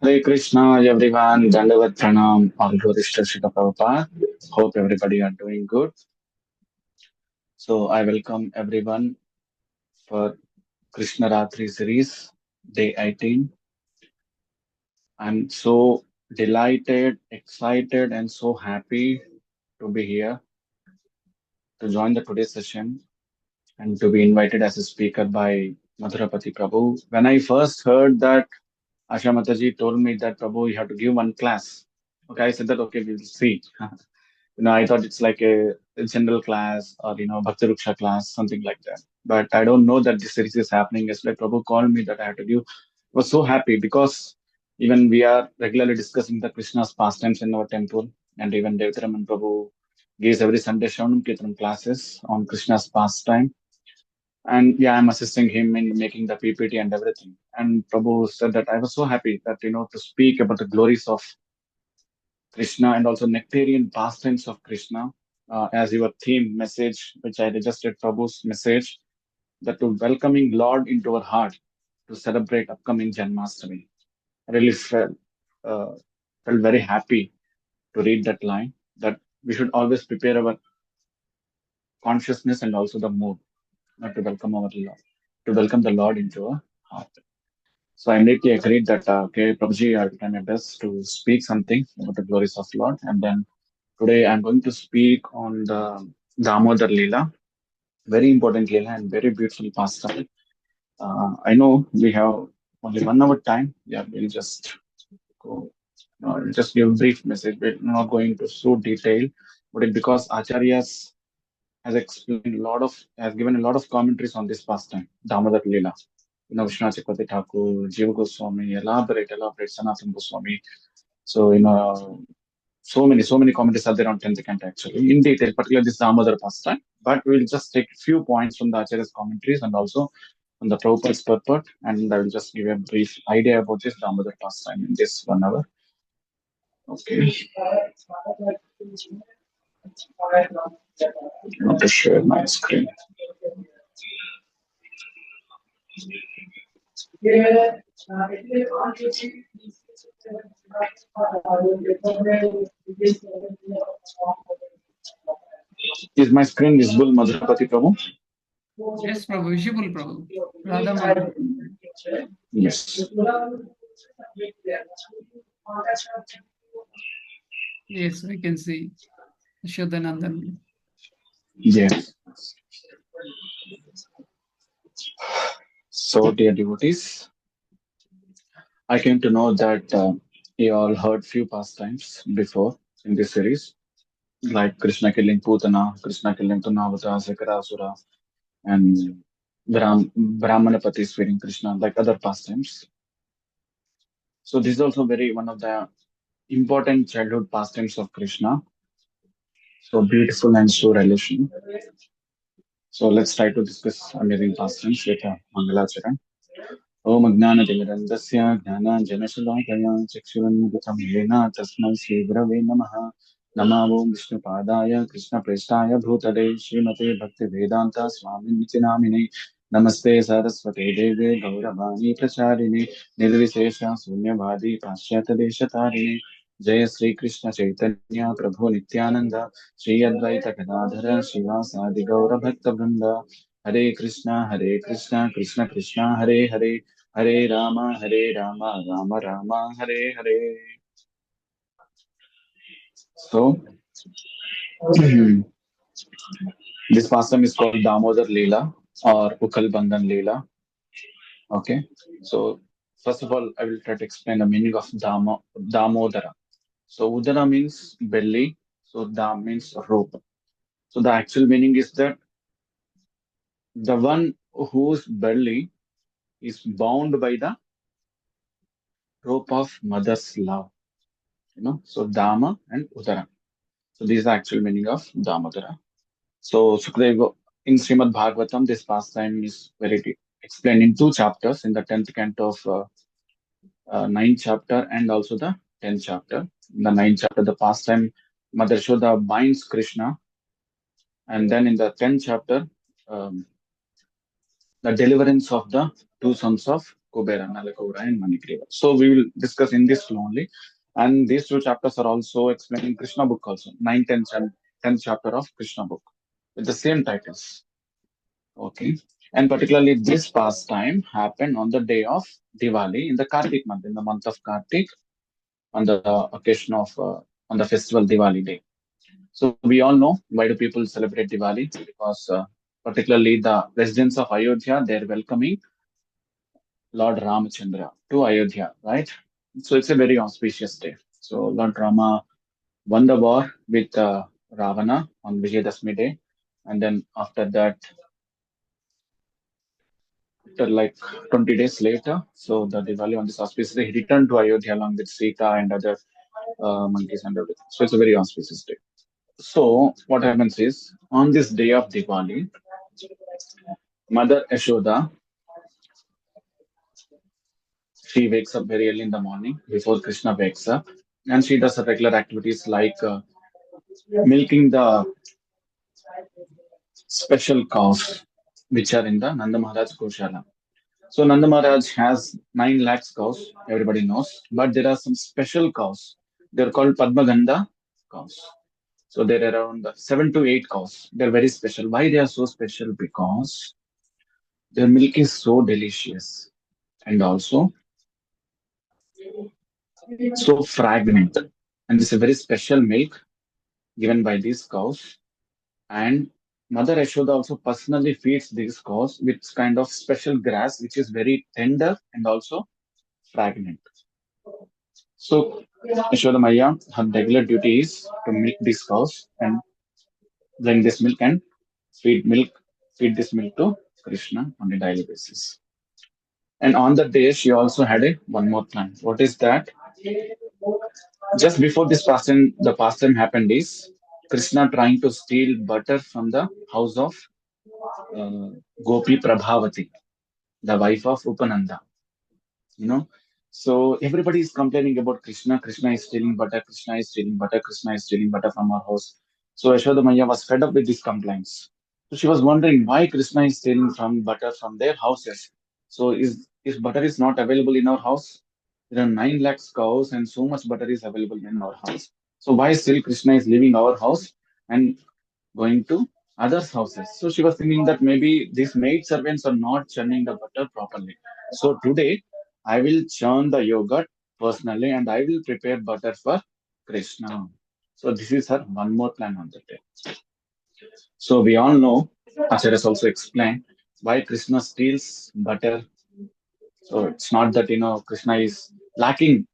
Hare Krishna, everyone. Dandavat Pranam, all glories to Srila Prabhupada. Hope everybody are doing good. So I welcome everyone for Krishna Ratri series, day 18. I'm so delighted, excited, and so happy to be here to join the today's session and to be invited as a speaker by Madhurapati Prabhu. When I first heard that Asha Mataji told me that Prabhu, you have to give one class. Okay, I said that okay, we'll see. I thought it's like a general class or Bhakti Ruksha class, something like that. But I don't know that this series is happening. Yesterday, Prabhu called me that I had to give. I was so happy because even we are regularly discussing the Krishna's pastimes in our temple, and even Devtaraman Prabhu gives every Sunday Shavanam Kirtan classes on Krishna's pastime. And yeah, I'm assisting him in making the PPT and everything. And Prabhu said that I was so happy that to speak about the glories of Krishna and also nectarian pastimes of Krishna as your theme message, which I registered Prabhu's message, that to welcoming Lord into our heart to celebrate upcoming Janmastami. I really uh, felt very happy to read that line that we should always prepare our consciousness and also the mood to welcome our Lord, to welcome the Lord into our heart. So I immediately agreed that, okay, Prabhuji, I will try my best to speak something about the glories of Lord. And then today I'm going to speak on the Damodar Leela, very important Leela and very beautiful pastime. I know we have only 1 hour time. Yeah, we'll just go, just give a brief message. We're not going into so detail, but it because Acharyas has explained has given a lot of commentaries on this pastime, Damodar Leela. Vishwanath Chakravarti Thakur, Jiva Goswami, elaborate, Sanatana Goswami. So, so many commentaries are there on 10th canto actually, in detail, particularly this Damodar pastime. But we'll just take a few points from the Acharya's commentaries and also from the Prabhupada's purport, and I will just give you a brief idea about this Damodar pastime in this 1 hour. Okay. I want to share my screen. Is my screen visible, Madhurapati Prabhu? Yes, Prabhu, visible, Prabhu. Radha Mata. Yes. Yes, we can see Shodhanandan. Yes. So, dear devotees, I came to know that you all heard few pastimes before in this series, like Krishna killing Putana, Krishna killing Tunavata, Sakarasura, and Brahmanapati feeding Krishna, like other pastimes. So this is also very one of the important childhood pastimes of Krishna. So beautiful and so relation. So let's try to discuss amazing pastimes with Mangalacharan. ओम अज्ञानतिमिरन्दस्य ज्ञानाञ्जनशलाकया चक्षुरुन्मिलितं येन तस्मै श्रीगुरवे नमः। नमो विष्णुपादाय कृष्णप्रेष्ठाय भूतले श्रीमते भक्तिवेदान्त स्वामिनिति नामिने। नमस्ते सरस्वते देवे गौरवाणी प्रचारिणे निर्विशेष शून्यवादी पाश्चात्यदेशतारिणे। जय श्री कृष्ण चैतन्य प्रभु नित्यानंद श्री अद्वैत गदाधर शिवासादि गौर भक्त वृंद। हरे Krishna Krishna Krishna Hare Hare Hare Ram Ram Ram Hare Hare. So, this pastime is called Damodar Leela or Ukal Bandhan Leela. Okay. So, first of all, I will try to explain the meaning of Damodara. So, Udara means belly. So, Dam means rope. So, the actual meaning is that the one whose belly is bound by the rope of mother's love. So Dama and Udara. So this is the actual meaning of Damodara. So Sukadeva, in Srimad Bhagavatam, this pastime is explained in two chapters in the 10th canto of 9th chapter and also the 10th chapter. In the 9th chapter, the pastime Mother Shoda binds Krishna, and then in the 10th chapter, um, the deliverance of the two sons of Kubera, Nalakura, and Manikriva. So we will discuss in this flow only. And these two chapters are also explained in Krishna book also, 9th and 10th chapter of Krishna book with the same titles. Okay. And particularly this pastime happened on the day of Diwali in the Kartik month, in the month of Kartik, on the occasion of on the festival Diwali day. So we all know why do people celebrate Diwali? Because particularly the residents of Ayodhya, they're welcoming Lord Ramachandra to Ayodhya, right? So it's a very auspicious day. So Lord Rama won the war with Ravana on Vijayadashmi day, and then after that, after like 20 days later, so the Diwali on this auspicious day, he returned to Ayodhya along with Sita and other monkeys and everything. So it's a very auspicious day. So what happens is on this day of Diwali, Mother Yashoda, she wakes up very early in the morning before Krishna wakes up, and she does her regular activities like milking the special cows which are in the Nanda Maharaj Goshala. So Nanda Maharaj has 9 lakhs cows, everybody knows, but there are some special cows. They're called Padmaganda cows. So there are around 7 to 8 cows. They're very special. Why they are so special? Because their milk is so delicious and also so fragrant. And it's a very special milk given by these cows. And Mother Yashoda also personally feeds these cows with kind of special grass, which is very tender and also fragrant. So Yashoda Maya, her regular duty is to milk these cows and bring this milk and milk, feed this milk to Krishna on a daily basis. And on that day, she also had a one more plan. What is that? Just before this pastime, the pastime happened is Krishna trying to steal butter from the house of uh, Gopi Prabhavati, the wife of Upananda. You know, so everybody is complaining about Krishna. Krishna is stealing butter. Krishna is stealing butter. Krishna is stealing butter from our house. So Yashoda Maya was fed up with these complaints. So she was wondering why Krishna is stealing from butter from their houses. So is if butter is not available in our house, there are 9 lakhs cows and so much butter is available in our house. So why still Krishna is leaving our house and going to others' houses? So she was thinking that maybe these maid servants are not churning the butter properly. So today I will churn the yogurt personally and I will prepare butter for Krishna. So this is her one more plan on the day. So we all know, Acharyas also explained why Krishna steals butter. So it's not that Krishna is lacking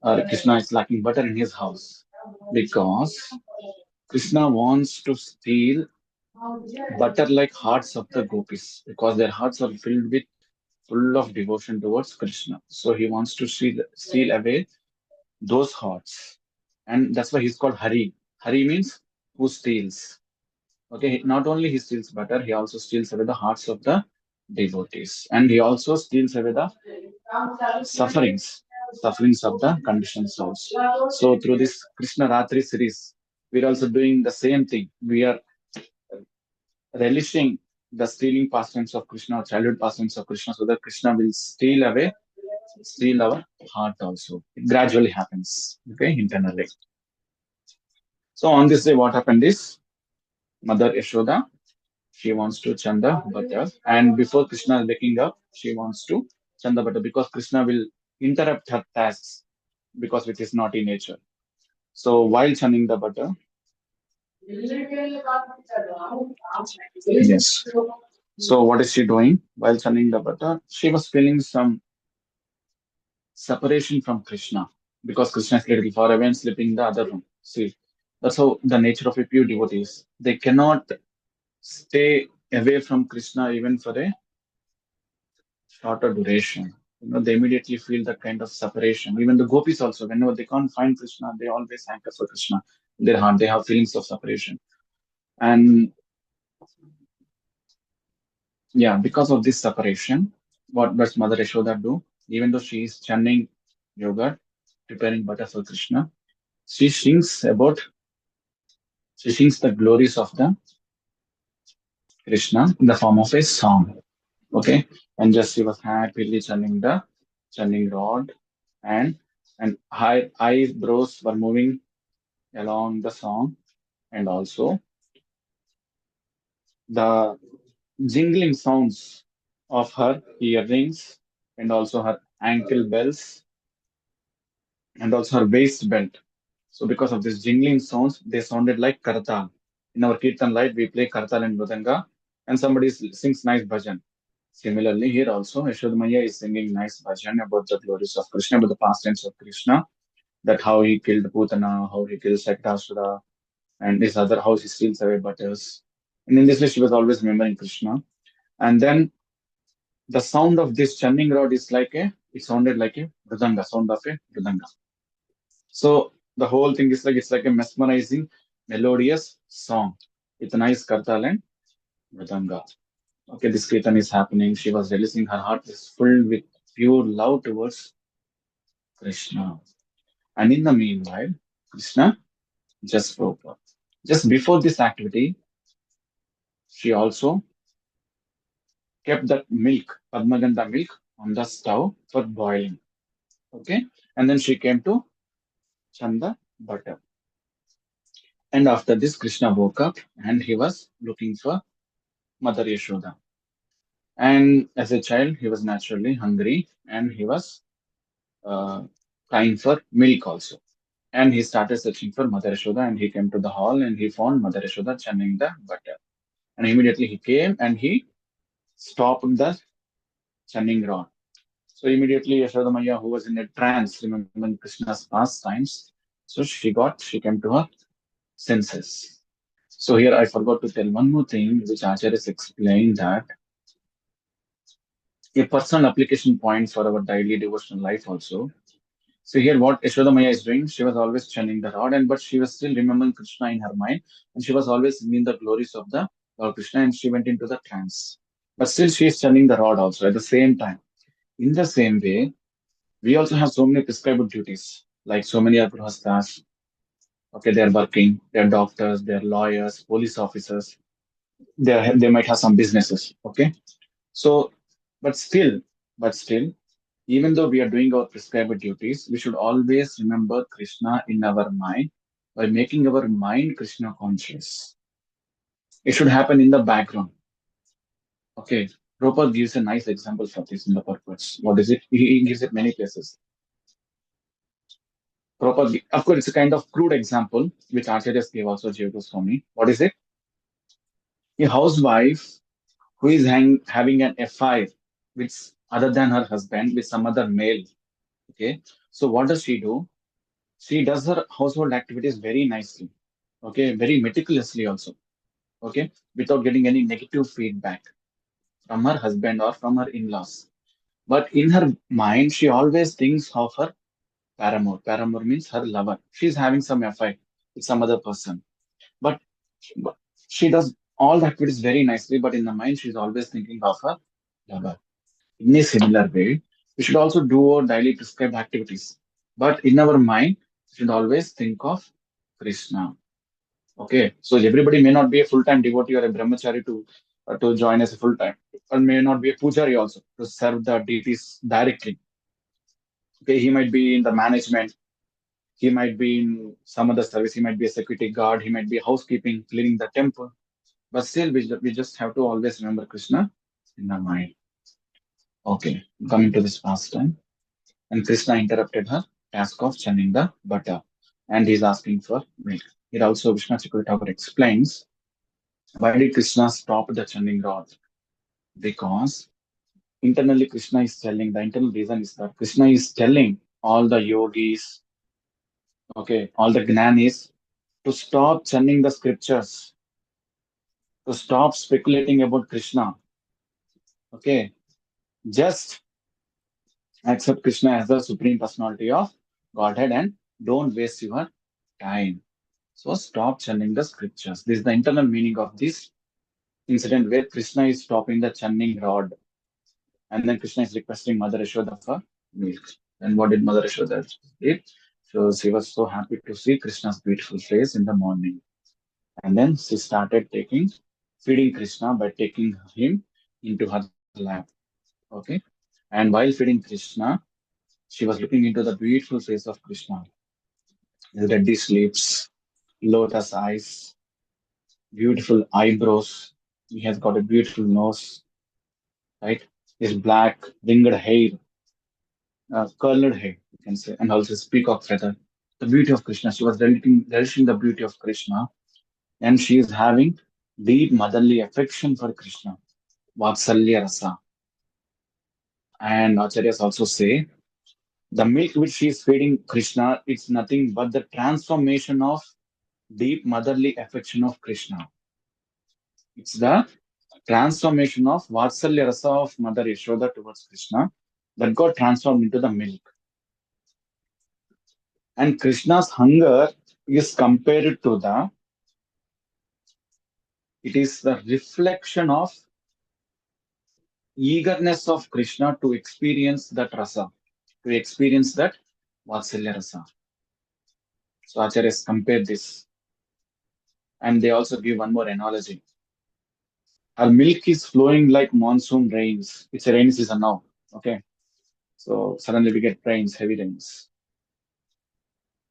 Krishna is lacking butter in his house because Krishna wants to steal butter like hearts of the gopis because their hearts are filled with full of devotion towards Krishna. So he wants to steal away those hearts. And that's why he's called Hari. Hari means who steals. Okay, not only he steals butter, he also steals away the hearts of the devotees. And he also steals away the sufferings of the conditioned souls. So through this Krishna Ratri series, we're also doing the same thing. We are relishing the stealing pastimes of Krishna, or childhood pastimes of Krishna, so that Krishna will steal our heart also. It gradually happens, okay, internally. So on this day, what happened is Mother Yashoda, she wants to chanda butter, and before Krishna is waking up, she wants to chanda butter because Krishna will interrupt her tasks because with his naughty nature. So while churning the butter, yes. So what is she doing while churning the butter? She was feeling some separation from Krishna because Krishna is little far away and sleeping in the other room. See, that's how the nature of a pure devotee is. They cannot stay away from Krishna even for a shorter duration. They immediately feel that kind of separation. Even the gopis also, whenever they can't find Krishna, they always hanker for Krishna. In their heart, they have feelings of separation. And yeah, because of this separation, what does Mother Yashoda do? Even though she is chanting yoga, preparing butter for Krishna, she sings about, she sings the glories of the Krishna in the form of a song. Okay, and just she was happily churning the churning rod, and her eyebrows were moving along the song, and also the jingling sounds of her earrings, and also her ankle bells, and also her waist belt. So because of these jingling sounds, they sounded like kartal. In our kirtan light, we play kartal and mridanga, and somebody sings nice bhajan. Similarly, here also, Yashodamaya is singing nice bhajan about the glories of Krishna, about the pastimes of Krishna, that how he killed Putana, how he killed Saktasura, and his other, how he steals away butters. And in this way, she was always remembering Krishna. And then the sound of this churning rod is like it sounded like a mridanga, sound of a mridanga. So the whole thing is like it's like a mesmerizing, melodious song with a nice kartal and mridanga. Okay, this kirtan is happening. She was releasing her heart is filled with pure love towards Krishna. And in the meanwhile, Krishna just woke up. Just before this activity, she also kept that milk, Padmaganda milk, on the stove for boiling. Okay, and then she came to Chanda butter. And after this, Krishna woke up and he was looking for Mother Yashoda. And as a child, he was naturally hungry and he was uh, crying for milk also. And he started searching for Mother Yashoda and he came to the hall and he found Mother Yashoda churning the butter. And immediately he came and he stopped the churning rod. So immediately Yashoda Maya, who was in a trance, remembering Krishna's pastimes, she came to her senses. So here I forgot to tell one more thing, which Acharyas explained that a personal application point for our daily devotional life also. So here what Yashoda Maya is doing, she was always chanting the rod, and but she was still remembering Krishna in her mind, and she was always singing the glories of the Lord Krishna, and she went into the trance. But still she is chanting the rod also at the same time. In the same way, we also have so many prescribed duties, like so many are grihasthas. Okay, they are working, they are doctors, they are lawyers, police officers, they might have some businesses. Okay, so but still, but still, even though we are doing our prescribed duties, we should always remember Krishna in our mind by making our mind Krishna conscious. It should happen in the background. Okay, Prabhupada gives a nice example for this in the purpose. What is it? He gives it many places. Prabhupada, of course, it's a kind of crude example, which Acharyas gave also Jyotis for me. What is it? A housewife who is having an affair with other than her husband with some other male. Okay, so what does she do? She does her household activities very nicely, okay, very meticulously also, okay, without getting any negative feedback from her husband or from her in-laws. But in her mind, she always thinks of her paramour. Paramour means her lover. She's having some affair with some other person. But, but she does all the activities very nicely, but in the mind, she's always thinking of her lover. In a similar way, we should also do our daily prescribed activities. But in our mind, we should always think of Krishna. Okay, so everybody may not be a full-time devotee or a brahmachari to join as a full-time, or may not be a pujari also to serve the deities directly. Okay, he might be in the management, he might be in some other service, he might be a security guard, he might be housekeeping, cleaning the temple. But still, we just have to always remember Krishna in our mind. Okay, coming to this pastime, and Krishna interrupted her task of churning the butter, and he's asking for milk. Here also Vishnu Chakravarti Thakur explains why did Krishna stop the churning rod? Because internally Krishna is telling, the internal reason is that Krishna is telling all the yogis, okay, all the gnanis to stop churning the scriptures, to stop speculating about Krishna. Okay, just accept Krishna as the supreme personality of Godhead and don't waste your time. So stop churning the scriptures. This is the internal meaning of this incident where Krishna is stopping the churning rod. And then Krishna is requesting Mother Yashoda for milk. And what did Mother Yashoda did? So she was so happy to see Krishna's beautiful face in the morning. And then she started feeding Krishna by taking him into her lap. Okay. And while feeding Krishna, she was looking into the beautiful face of Krishna. His reddish lips, lotus eyes, beautiful eyebrows. He has got a beautiful nose, right? His black winged hair, curled hair, you can say, and also his peacock feather. The beauty of Krishna. She was relishing the beauty of Krishna, and she is having deep motherly affection for Krishna. Vatsalya rasa. And Acharyas also say the milk which she is feeding Krishna, it's nothing but the transformation of deep motherly affection of Krishna. It's the transformation of Vatsalya rasa of Mother Yashoda towards Krishna that got transformed into the milk. And Krishna's hunger is compared to it is the reflection of eagerness of Krishna to experience that rasa, to experience that Vatsalya rasa. So Acharyas compare this. And they also give one more analogy. Our milk is flowing like monsoon rains. It's a rainy season now. Okay. So suddenly we get rains, heavy rains.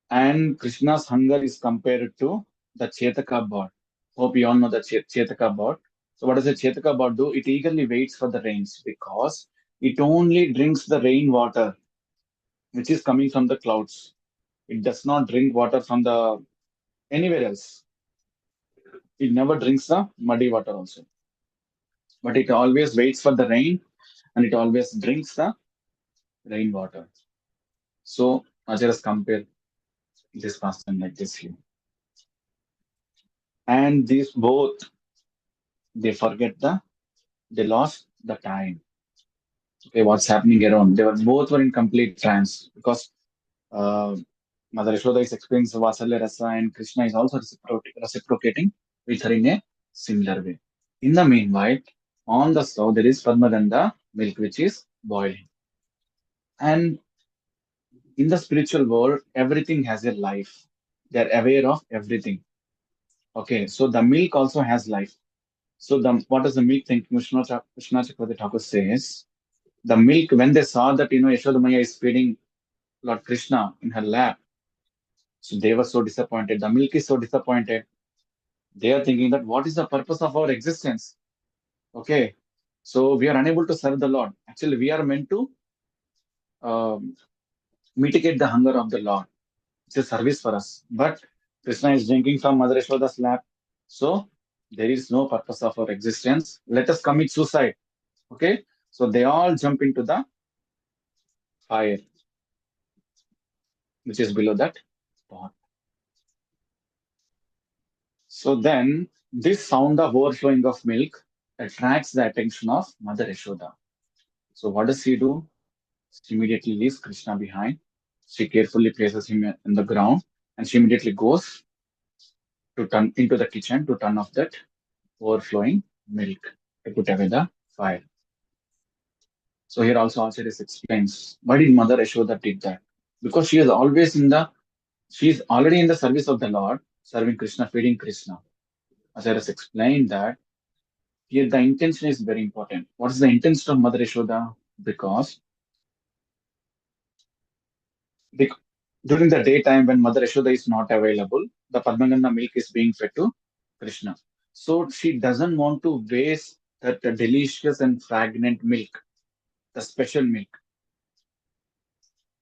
And Krishna's hunger is compared to the Chetaka bird. Hope you all know the Chetaka bird. So what does the Chetaka bird do? It eagerly waits for the rains because it only drinks the rainwater which is coming from the clouds. It does not drink water from the anywhere else. It never drinks the muddy water also. But it always waits for the rain and it always drinks the rainwater. So Acharyas compare this pastime like this here. And these both they forget they lost the time. Okay, what's happening around? They were both were in complete trance because uh, Mother Yashoda is experiencing Vasalya Rasa and Krishna is also reciprocating with her in a similar way. In the meanwhile, on the stove there is Padmadanda milk which is boiling. And in the spiritual world, everything has a life. They're aware of everything. Okay, so the milk also has life. So the what does the milk think? Vishnu Chakravarti Thakur says the milk when they saw that Yashoda Maya is feeding Lord Krishna in her lap, so they were so disappointed. The milk is so disappointed. They are thinking that what is the purpose of our existence? Okay, so we are unable to serve the Lord. Actually, we are meant to um, mitigate the hunger of the Lord. It's a service for us. But Krishna is drinking from Mother Yashoda's lap. So there is no purpose of our existence. Let us commit suicide. Okay. So they all jump into the fire, which is below that pot. So then this sound of overflowing of milk attracts the attention of Mother Yashoda. So what does she do? She immediately leaves Krishna behind. She carefully places him in the ground and she immediately goes to turn into the kitchen to turn off that overflowing milk to put away the fire. So here also Acharya explains why did Mother Yashoda did that? Because she is already in the service of the Lord, serving Krishna, feeding Krishna. Acharya explained that here the intention is very important. What is the intention of Mother Yashoda? Because bec- during the daytime when Mother Yashoda is not available, the Padmaganda milk is being fed to Krishna. So she doesn't want to waste that delicious and fragrant milk, the special milk.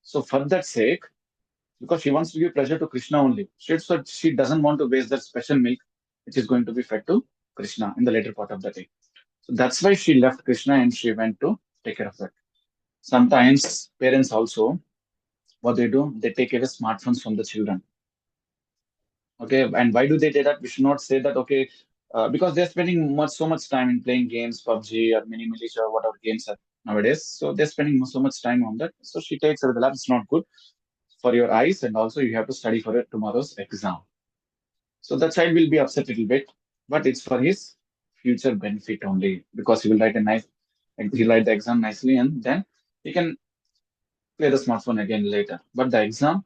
So for that sake, because she wants to give pleasure to Krishna only. She doesn't want to waste that special milk which is going to be fed to Krishna in the later part of the day. So that's why she left Krishna and she went to take care of that. Sometimes parents also, what they do, they take away smartphones from the children. Okay, and why do they do that? We should not say that, okay, because they're spending so much time in playing games, PUBG or Mini Militia or whatever games are nowadays. So they're spending so much time on that. So she takes her the lab. It's not good for your eyes, and also you have to study for it tomorrow's exam. So the child will be upset a little bit, but it's for his future benefit only because he will he'll write the exam nicely, and then he can play the smartphone again later. But the exam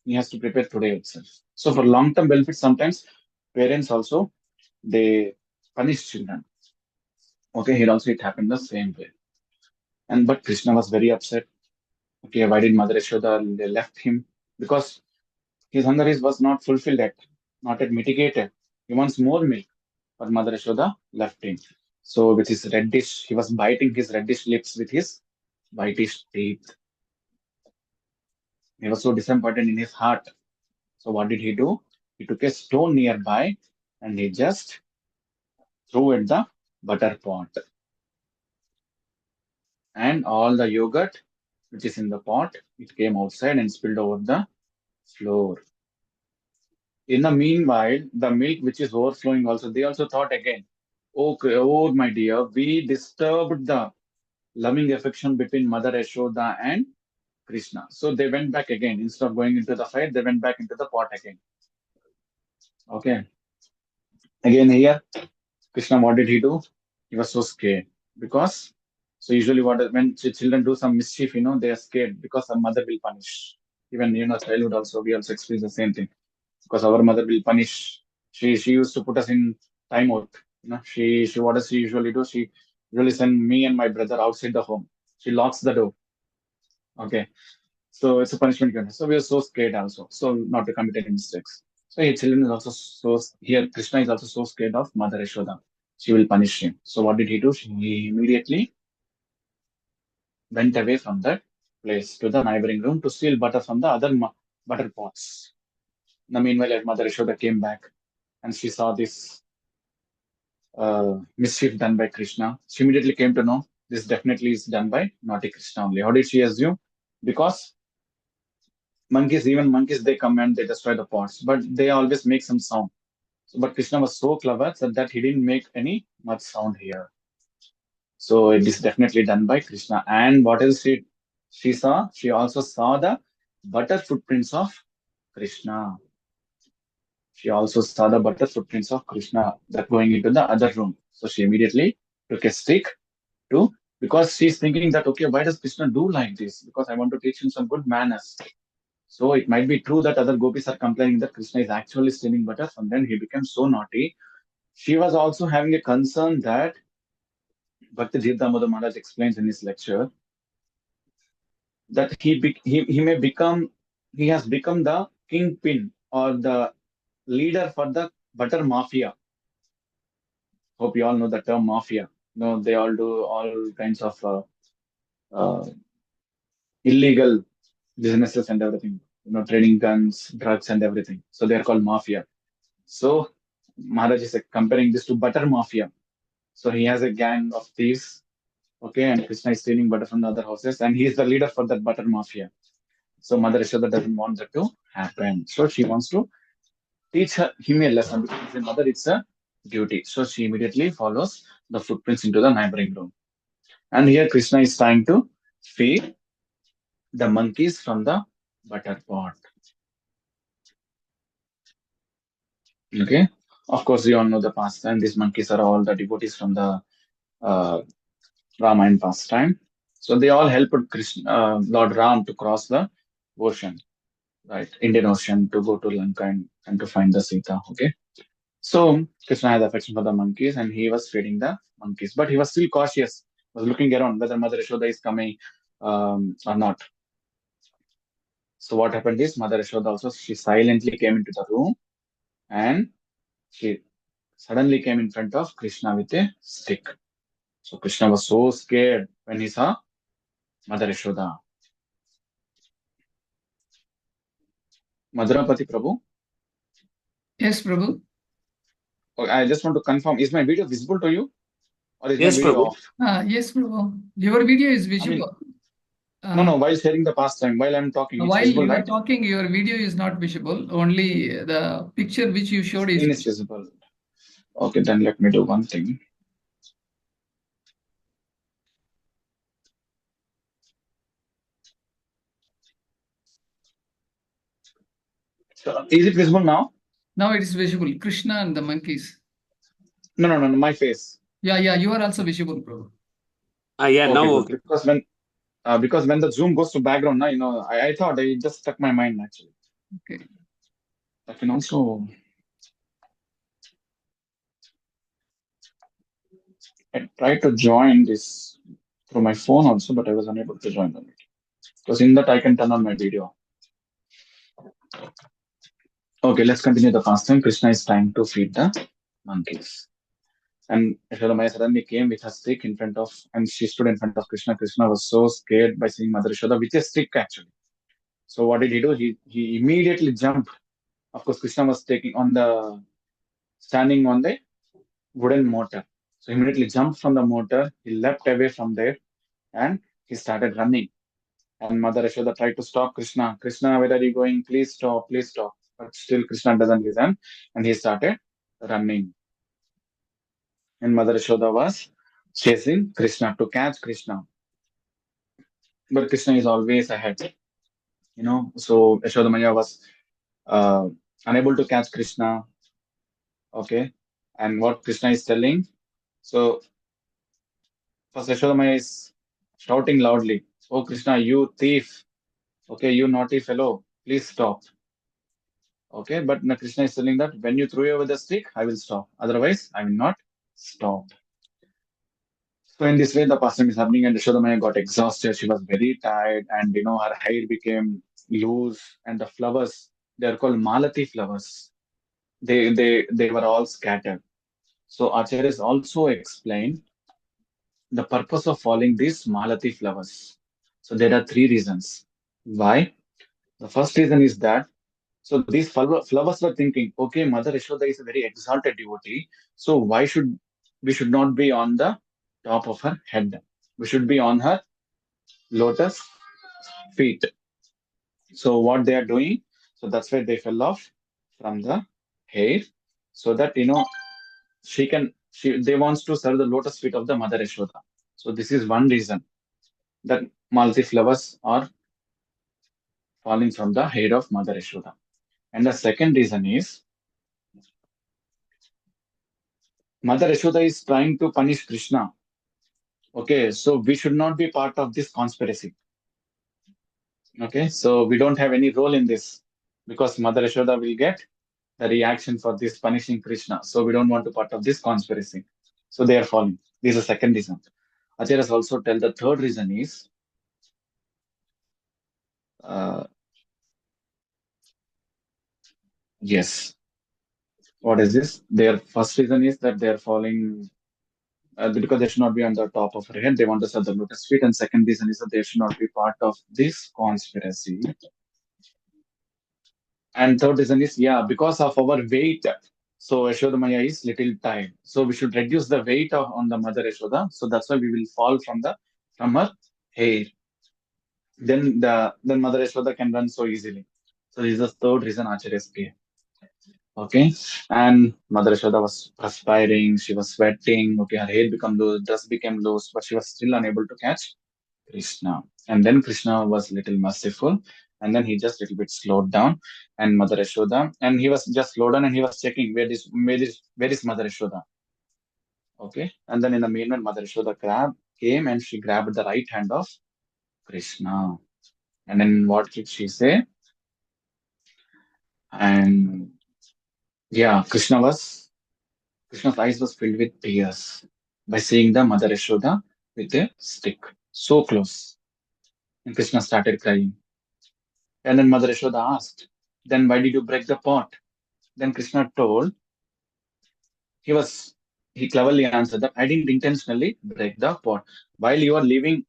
he has to prepare today itself. So for long-term benefits, sometimes parents also they punish children. Okay, here also it happened the same way. And but Krishna was very upset. Okay, why did Mother Yashoda left him? Because his hunger was not fulfilled yet, not yet mitigated. He wants more milk, but Mother Yashoda left him. So with his reddish, he was biting his reddish lips with his whitish teeth. He was so disappointed in his heart. So what did he do? He took a stone nearby and he just threw at the butter pot. And all the yogurt which is in the pot, it came outside and spilled over the floor. In the meanwhile, the milk which is overflowing also, they also thought again, okay, oh my dear, we disturbed the loving affection between Mother Yashoda and Krishna. So they went back again. Instead of going into the fight, they went back into the pot again. Okay. Again here, Krishna, what did he do? He was so scared because so usually when children do some mischief, they are scared because their mother will punish. Even childhood also we also experience the same thing because our mother will punish. She used to put us in timeout. She what does she usually do? She usually send me and my brother outside the home. She locks the door. Okay, so it's a punishment given. So we are so scared also, so not to commit any mistakes. So here children is also so here Krishna is also so scared of Mother Yashoda. She will punish him. So what did he do? He immediately went away from that place to the neighboring room to steal butter from the other butter pots. Now, meanwhile, Mother Yashoda came back and she saw this mischief done by Krishna. She immediately came to know this definitely is done by naughty Krishna only. How did she assume? Because even monkeys, they come and they destroy the pots, but they always make some sound. So, but Krishna was so clever that he didn't make any much sound here. So it is definitely done by Krishna. And what else she saw? She also saw the butter footprints of Krishna. She also saw the butter footprints of Krishna that going into the other room. So she immediately took a stick to because she's thinking that okay, why does Krishna do like this? Because I want to teach him some good manners. So it might be true that other gopis are complaining that Krishna is actually stealing butter, and then he became so naughty. She was also having a concern that Bhakti Damodar Maharaj explains in his lecture that he may become he has become the kingpin or the leader for the butter mafia. Hope you all know the term mafia. They all do all kinds of uh, illegal businesses and everything. Trading guns, drugs, and everything. So they are called mafia. So Maharaj is comparing this to butter mafia. So he has a gang of thieves. Okay, and Krishna is stealing butter from the other houses, and he is the leader for that butter mafia. So Mother Yashoda doesn't want that to happen. So she wants to teach him a lesson because as a mother, it's a duty. So she immediately follows the footprints into the neighboring room. And here Krishna is trying to feed the monkeys from the butter pot. Okay. Of course, you all know the pastime. These monkeys are all the devotees from the uh, Ramayana pastime. So they all helped Krishna, Lord Ram to cross the ocean, right? Indian Ocean to go to Lanka and to find the Sita. Okay. So Krishna had affection for the monkeys and he was feeding the monkeys, but he was still cautious, was looking around whether Mother Yashoda is coming or not. So what happened is Mother Yashoda also, she silently came into the room and she suddenly came in front of Krishna with a stick. So Krishna was so scared when he saw Mother Yashoda. Madhurapati Prabhu, Yes, Prabhu. I just want to confirm, is my video visible to you or is my Yes, video Prabhu. off? Yes, Prabhu. Your video is I mean, visible. no, while sharing the pastime, while I'm talking, it's While visible, you are right? talking, your video is not visible. Only the picture which you showed is Screen is visible. Okay, then let me do one thing. So, is it visible now? Now it is visible. Krishna and the monkeys. No, my face. Yeah, you are also visible, Prabhu. Yeah, Okay, now good. okay. Because when the zoom goes to background, now I thought it just stuck my mind actually. Okay. I can also I tried to join this through my phone also, but I was unable to join the meeting. Because in that I can turn on my video. Okay, let's continue the pastime. Krishna is trying to feed the monkeys. And Yashodamaya suddenly came with her stick in front of, and she stood in front of Krishna. Krishna was so scared by seeing Mother Yashoda with a stick actually. So what did he do? He immediately jumped. Of course, Krishna was taking on the standing on the wooden motor. So he immediately jumped from the motor. He leapt away from there and he started running. And Mother Yashoda tried to stop Krishna. Krishna, where are you going? Please stop, please stop. But still Krishna doesn't listen and he started running. And Mother Yashoda was chasing Krishna to catch Krishna. But Krishna is always ahead, you know. So Yashoda Maya was uh, unable to catch Krishna. Okay. And what Krishna is telling. So first Yashoda Maya is shouting loudly, "Oh Krishna, you thief. Okay, you naughty fellow. Please stop." Okay. But now Krishna is telling that when you throw away the stick, I will stop. Otherwise, I will not stop. So in this way, the pastime is happening, and Yashodamaya got exhausted. She was very tired, and her hair became loose, and the flowers, they are called malati flowers. They were all scattered. So Acharyas also explained the purpose of following these malati flowers. So there are three reasons. Why? The first reason is that so these flowers were thinking, okay, Mother Yashoda is a very exalted devotee, so why should we should not be on the top of her head? We should be on her lotus feet. So what they are doing, so that's why they fell off from the hair, so that she they wants to serve the lotus feet of the Mother Yashoda. So this is one reason that Malti flowers are falling from the hair of Mother Yashoda. And the second reason is Mother Yashoda is trying to punish Krishna. Okay, so we should not be part of this conspiracy. Okay, so we don't have any role in this because Mother Yashoda will get the reaction for this punishing Krishna. So we don't want to part of this conspiracy. So they are falling. This is the second reason. Acharyas also tell the third reason is uh, yes. What is this? Their first reason is that they are falling because they should not be on the top of her head. They want to serve the lotus feet. And second reason is that they should not be part of this conspiracy. And third reason is, yeah, because of our weight. So Yashoda Maya is little tired. So we should reduce the weight on the mother Yashoda. So that's why we will fall from her hair. Then mother Yashoda can run so easily. So this is the third reason Acharyas gave. Okay. And Mother Yashoda was perspiring, she was sweating, okay, her hair became loose, dress became loose, but she was still unable to catch Krishna. And then Krishna was little merciful, and then he just little bit slowed down, and Mother Yashoda, and he was just slowed down, and he was checking where is Mother Yashoda, okay, and then in the meanwhile, Mother Yashoda came and she grabbed the right hand of Krishna, and then what did she say? And yeah, Krishna's eyes was filled with tears by seeing the Mother Yashoda with a stick so close, and Krishna started crying. And then Mother Yashoda asked, "Then why did you break the pot?" Then Krishna told, he was he cleverly answered that I didn't intentionally break the pot. While you are leaving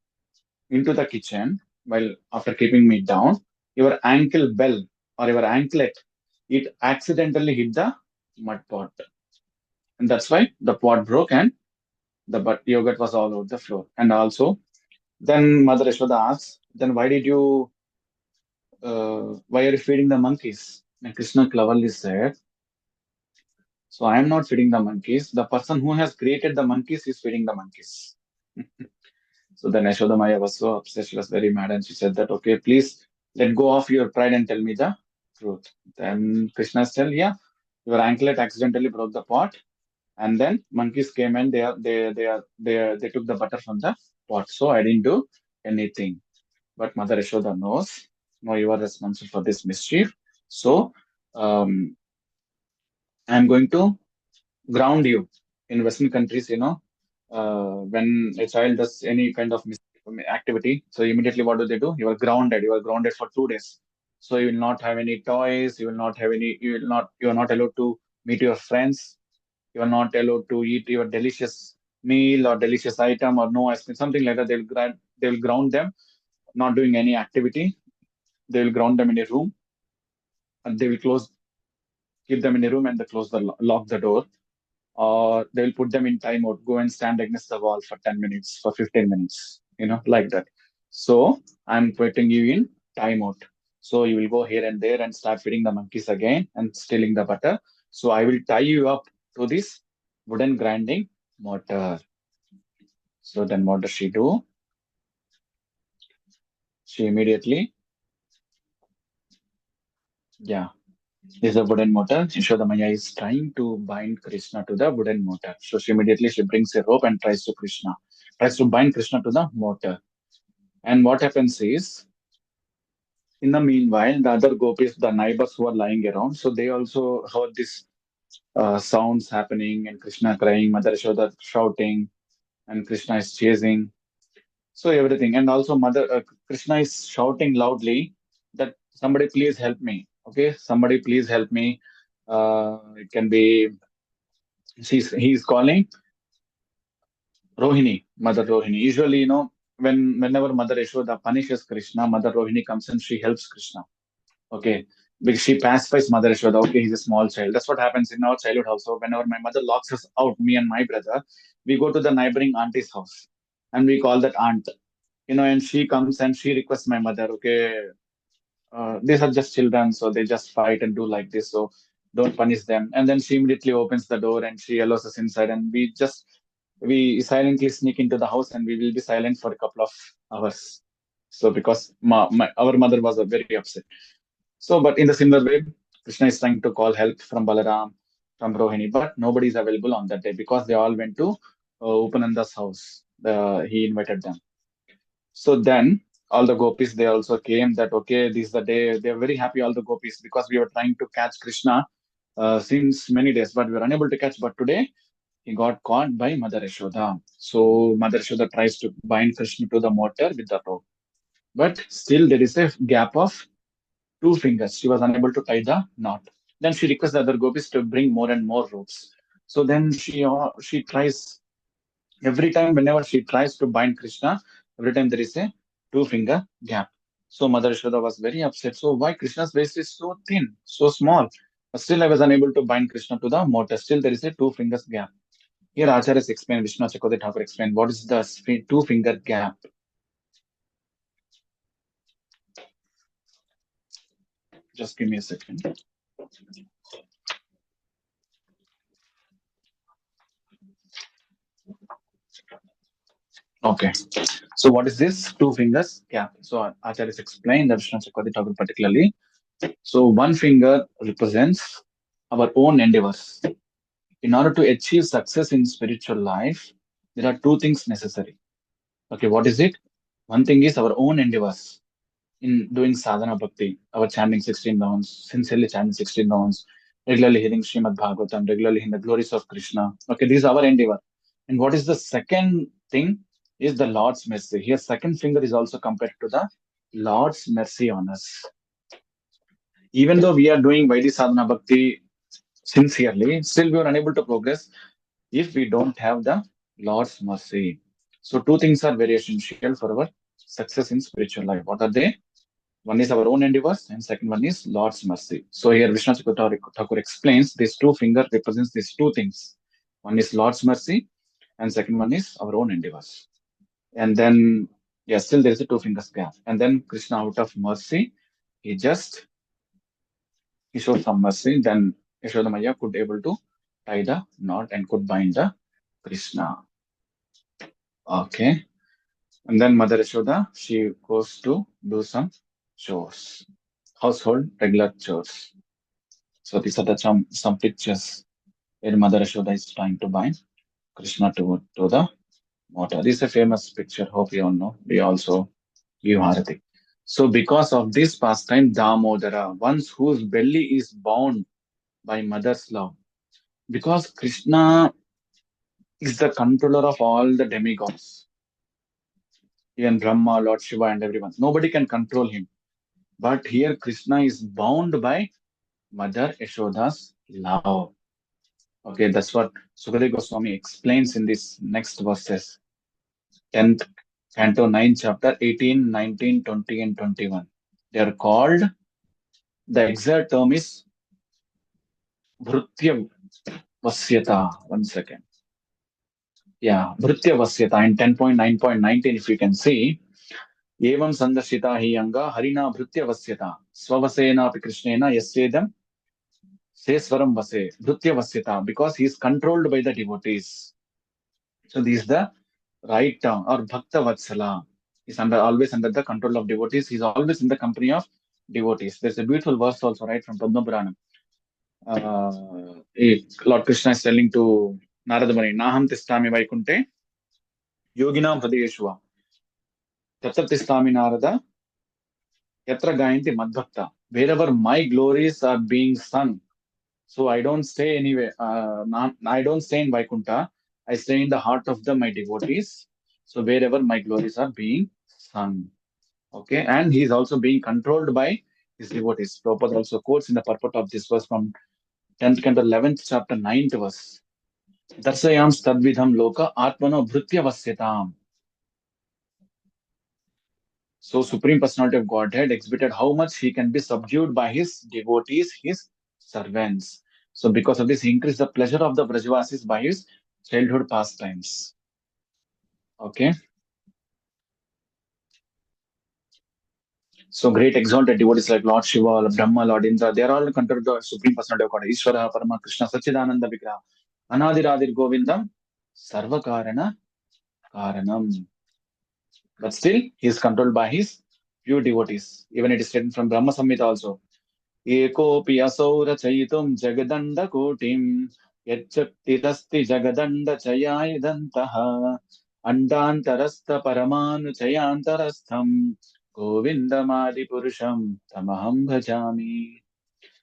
into the kitchen, while after keeping me down, your ankle bell or your anklet, it accidentally hit the mud pot. And that's why the pot broke and the yogurt was all over the floor. And also, then Mother Yashoda asks, then why are you feeding the monkeys? And Krishna cleverly said, so I am not feeding the monkeys. The person who has created the monkeys is feeding the monkeys. So then Yashoda Maya was so upset. She was very mad and she said that, okay, please let go of your pride and tell me the truth. Then Krishna said, yeah, your anklet accidentally broke the pot. And then monkeys came and they took the butter from the pot. So I didn't do anything. But Mother Yashoda knows, no, you are responsible for this mischief. So um, I'm going to ground you. In Western countries, when a child does any kind of activity, so immediately what do? You are grounded. You are grounded for 2 days. So you will not have any toys. You will not have any. You are not allowed to meet your friends. You are not allowed to eat your delicious meal or delicious item or no ice cream, something like that. They will ground them, not doing any activity. They will ground them in a room and they will keep them in a room and they lock the door, or they will put them in timeout, go and stand against the wall for 10 minutes, for 15 minutes, like that. So I'm putting you in timeout. So you will go here and there and start feeding the monkeys again and stealing the butter. So I will tie you up to this wooden grinding mortar. So then what does she do? She immediately, yeah, this is a wooden mortar. Yashoda Maya is trying to bind Krishna to the wooden mortar. So she brings a rope and tries to bind Krishna to the mortar. And what happens is, in the meanwhile, the other gopis, the neighbors who are lying around, so they also heard this sounds happening and Krishna crying, Mother Yashoda shouting, and Krishna is chasing. So everything, and also Mother Krishna is shouting loudly that somebody please help me. Okay, somebody please help me. It can be he's calling Rohini, Mother Rohini. Usually, whenever Mother Yashoda punishes Krishna, Mother Rohini comes and she helps Krishna. Okay. Because she pacifies Mother Yashoda. Okay, he's a small child. That's what happens in our childhood also. Whenever my mother locks us out, me and my brother, we go to the neighboring auntie's house and we call that aunt. And she comes and she requests my mother, okay, these are just children, so they just fight and do like this. So don't punish them. And then she immediately opens the door and she allows us inside, and we silently sneak into the house and we will be silent for a couple of hours. So because our mother was very upset. So, but in the similar way, Krishna is trying to call help from Balaram, from Rohini, but nobody is available on that day because they all went to Upananda's house. He invited them. So then all the gopis, they also came that, okay, this is the day. They are very happy, all the gopis, because we were trying to catch Krishna since many days, but we were unable to catch. But today he got caught by Mother Yashoda. So Mother Yashoda tries to bind Krishna to the mortar with the rope. But still there is a gap of 2 fingers. She was unable to tie the knot. Then she requests the other gopis to bring more and more ropes. So then she tries every time whenever she tries to bind Krishna, every time there is a 2 finger gap. So Mother Yashoda was very upset. So why Krishna's waist is so thin, so small? But still I was unable to bind Krishna to the mortar. Still there is a 2 fingers gap. Here Acharyas explain, Vishnu Chakravarti Thakur explain what is the 2 finger gap. Just give me a second. Okay. So what is this 2 fingers gap? So Acharyas explain the Vishnu Chakravarti Thakur particularly. So one finger represents our own endeavors. In order to achieve success in spiritual life, there are 2 things necessary. Okay, what is it? One thing is our own endeavors in doing sadhana bhakti, our chanting 16 rounds, sincerely chanting 16 rounds, regularly hearing Srimad Bhagavatam, regularly hearing the glories of Krishna. Okay, this is our endeavor. And what is the second thing? Is the Lord's mercy. Here, second finger is also compared to the Lord's mercy on us. Even though we are doing Vaidhi sadhana bhakti sincerely, still we are unable to progress if we don't have the Lord's mercy. So, 2 things are very essential for our success in spiritual life. What are they? One is our own endeavors, and second one is Lord's mercy. So, here Vishnu Thakur explains this 2 finger represents these 2 things. One is Lord's mercy, and second one is our own endeavors. And then, yeah, still there is a 2 fingers gap. And then Krishna, out of mercy, he just he showed some mercy. Then Yashoda Maya could able to tie the knot and could bind the Krishna. Okay. And then Mother Yashoda, she goes to do some chores, household regular chores. So these are some pictures where Mother Yashoda is trying to bind Krishna to the mortar. This is a famous picture. Hope you all know. We also give Harati. So because of this pastime, Damodara, once whose belly is bound by mother's love, because Krishna is the controller of all the demigods, even Brahma, Lord Shiva, and everyone. Nobody can control him. But here Krishna is bound by Mother Yashoda's love. Okay, that's what Sukadeva Goswami explains in this next verses. 10th Canto 9, chapter 18, 19, 20, and 21. They are called, the exact term is Bhrutya Vasyata. 1 second. Yeah, Bhrutya Vasyata in 10.9.19, if you can see. Evam Sandashita hi anga harina Bhrutya Vasyata. Swavasena api Krishnena yasedam Seswaram Vase. Bhrutya Vasyata, because he is controlled by the devotees. So this is the right term, or Bhakta Vatsala. He's always under the control of devotees. He's always in the company of devotees. There's a beautiful verse also, right, from Padma Puranam. Lord Krishna is telling to Narada Muni, Naham Tistami Vaikunte, Yoginam Hridayeshva, Tatra Tistami Narada, Yatra Gayanti Madbhakta. Wherever my glories are being sung, so I don't stay anywhere. I don't stay in Vaikunta. I stay in the heart of my devotees. So wherever my glories are being sung. Okay, and he is also being controlled by his devotees. Prabhupada also quotes in the purport of this verse from 10th canto 11th chapter 9th verse. Darsayam stadvidham loka atmano bhrutya vasyatam. So Supreme Personality of Godhead exhibited how much he can be subdued by his devotees, his servants. So because of this, he increased the pleasure of the Brajavasis by his childhood pastimes. Okay. So great exalted devotees like Lord Shiva, Brahma, Lord Indra, they are all considered the Supreme Personality of God. Ishvara, Parama, Krishna, Sachidananda Vigraha, Anadiradir Govindam, Sarva Karana Karanam. But still, he is controlled by his few devotees. Even it is written from Brahma Samhita also. Ekopi asau rachayitum jagadanda kotim yachaktirasti jagadanda chayayidantaha andantarastha paramanu chayantarastham govindamadi purusham tamaham bhajami.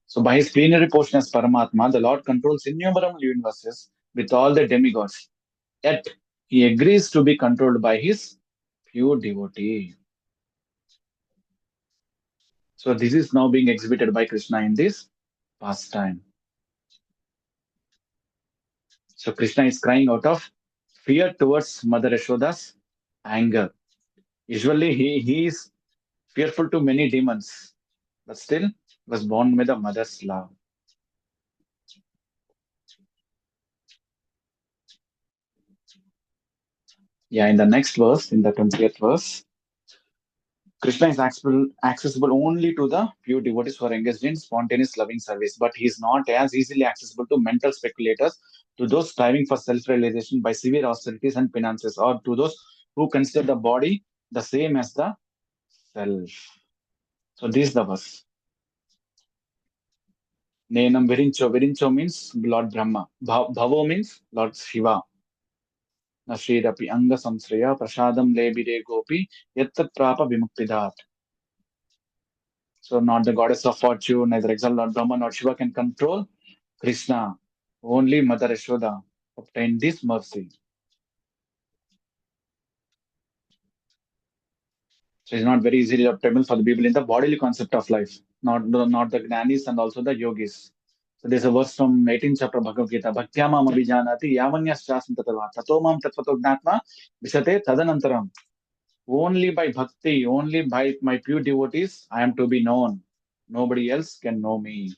So by his plenary portion as Paramatma, the Lord controls innumerable universes with all the demigods. Yet he agrees to be controlled by his few devotee. So this is now being exhibited by Krishna in this pastime. So Krishna is crying out of fear towards Mother Yashoda's anger. Usually he is fearful to many demons, but still was born with a mother's love. Yeah, in the next verse, in the 20th verse, Krishna is accessible only to the few devotees who are engaged in spontaneous loving service, but he is not as easily accessible to mental speculators, to those striving for self-realization by severe austerities and penances, or to those who consider the body the same as the self. So this is the verse. Nenam Virincho. Virincho means Lord Brahma. Bhavo means Lord Shiva. Nashirapi Anga Samsraya Prasadam Lebire Gopi Yattat Prapa Vimuktidat. So not the goddess of fortune, neither exalt Lord Brahma nor Shiva can control Krishna. Only Mother Yashoda obtained this mercy. So it's not very easily obtainable for the people in the bodily concept of life, not the gnanis and also the yogis. So there's a verse from 18th chapter Bhagavad Gita. Bhaktyamam abhijanati yavanyaschasan tatatva tato mam tatvato gnatva vishate tadanantaram. Only by bhakti, only by my pure devotees, I am to be known. Nobody else can know me.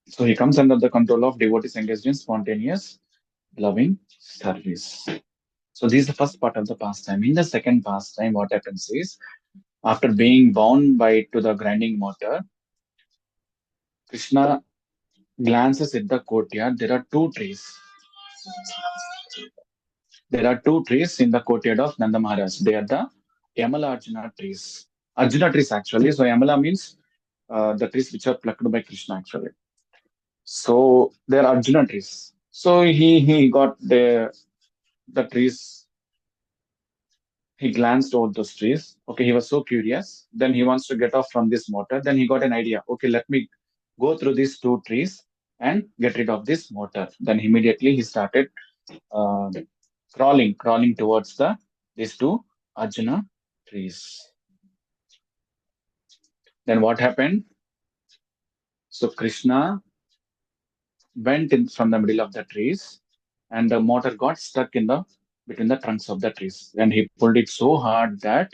So he comes under the control of devotees engaged in spontaneous, loving service. So this is the first part of the pastime. In the second pastime, what happens is, after being bound to the grinding mortar, Krishna glances at the courtyard. There are two trees. There are two trees in the courtyard of Nanda Maharaj. They are the Yamala Arjuna trees. Arjuna trees actually. So Yamala means the trees which are plucked by Krishna actually. So they are Arjuna trees. So he got the trees. He glanced over those trees. Okay, he was so curious. Then he wants to get off from this motor. Then he got an idea. Okay, let me go through these two trees and get rid of this motor. Then immediately he started uh, crawling towards these two Arjuna trees. Then what happened? So Krishna went in from the middle of the trees, and the motor got stuck in the between the trunks of the trees. And he pulled it so hard that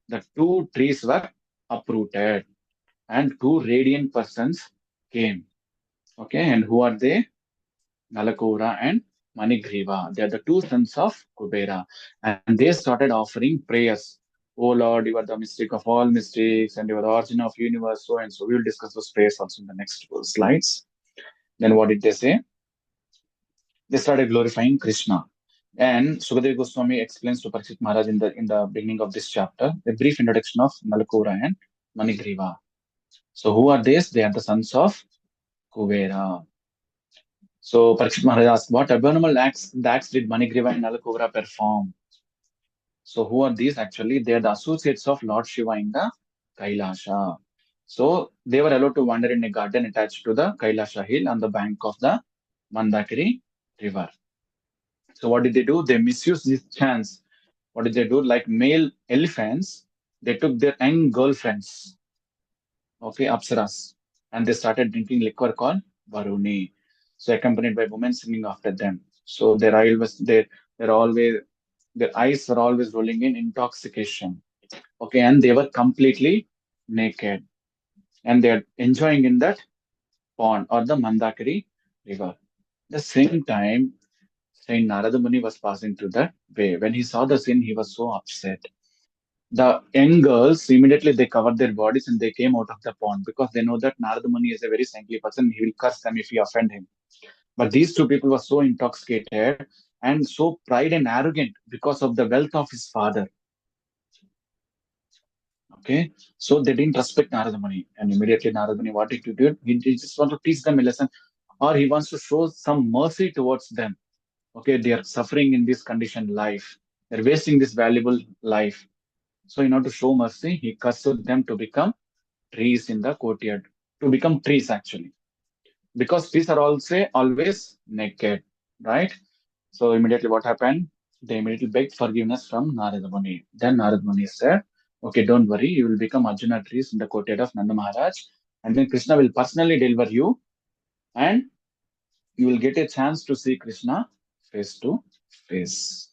the two trees were uprooted, and two radiant persons came. Okay, and who are they? Nalakura and Manigriva. They are the two sons of Kubera. And they started offering prayers. Oh Lord, you are the mystic of all mystics, and you are the origin of universe, so and so. We will discuss those prayers also in the next slides. Then what did they say? They started glorifying Krishna. And Sukadeva Goswami explains to Parikshit Maharaj in the beginning of this chapter a brief introduction of Nalakura and Manigriva. So who are these? They are the sons of Kubera. So Parikshit Maharaj asked, what abnormal acts did Manigriva and Nalakura perform? So who are these actually? They are the associates of Lord Shiva in the Kailasha. So they were allowed to wander in a garden attached to the Kailasha hill on the bank of the Mandakini river. So what did they do? They misused this chance. What did they do? Like male elephants, they took their young girlfriends, okay, Apsaras, and they started drinking liquor called Varuni. So accompanied by women singing after them. So they're always their eyes were always rolling in intoxication. Okay, and they were completely naked. And they're enjoying in that pond or the Mandakari river. At the same time, Saint Narada Muni was passing through that way. When he saw the scene, he was so upset. The young girls immediately they covered their bodies and they came out of the pond because they know that Narada Muni is a very saintly person. He will curse them if he offend him. But these two people were so intoxicated and so pride and arrogant because of the wealth of his father. Okay, so they didn't respect Narada Muni, and immediately Narada Muni, what did he do? He just want to teach them a lesson, or he wants to show some mercy towards them. Okay, they are suffering in this conditioned life. They're wasting this valuable life. So, in order to show mercy, he cursed them to become trees in the courtyard, to become trees actually, because trees are also always naked, right? So, immediately what happened? They immediately begged forgiveness from Narada Muni. Then Narada Muni said, okay, don't worry, you will become Arjuna trees in the courtyard of Nanda Maharaj, and then Krishna will personally deliver you, and you will get a chance to see Krishna face to face.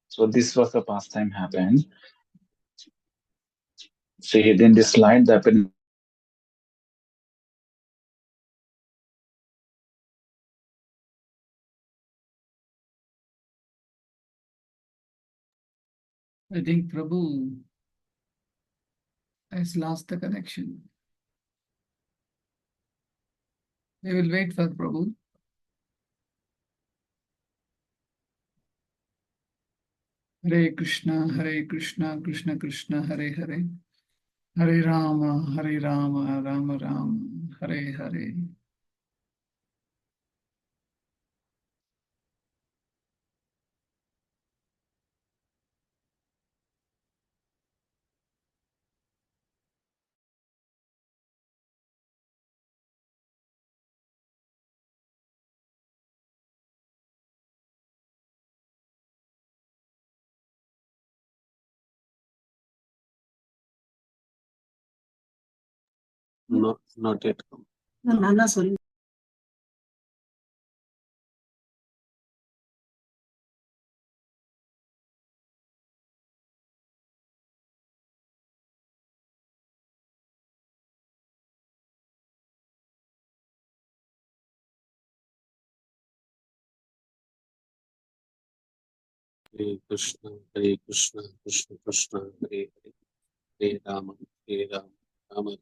So this was the pastime happened. See in this slide, the appearance of Krishna and Nalakura I think Prabhu has lost the connection. We will wait for Prabhu. Hare Krishna, Krishna Krishna, Hare Hare. Hare Rama, Rama Rama, Hare Hare. Not yet come. Nana, sorry. Hare Krishna, Krishna Krishna, Hare Hare, Hare Rama, Rama Rama,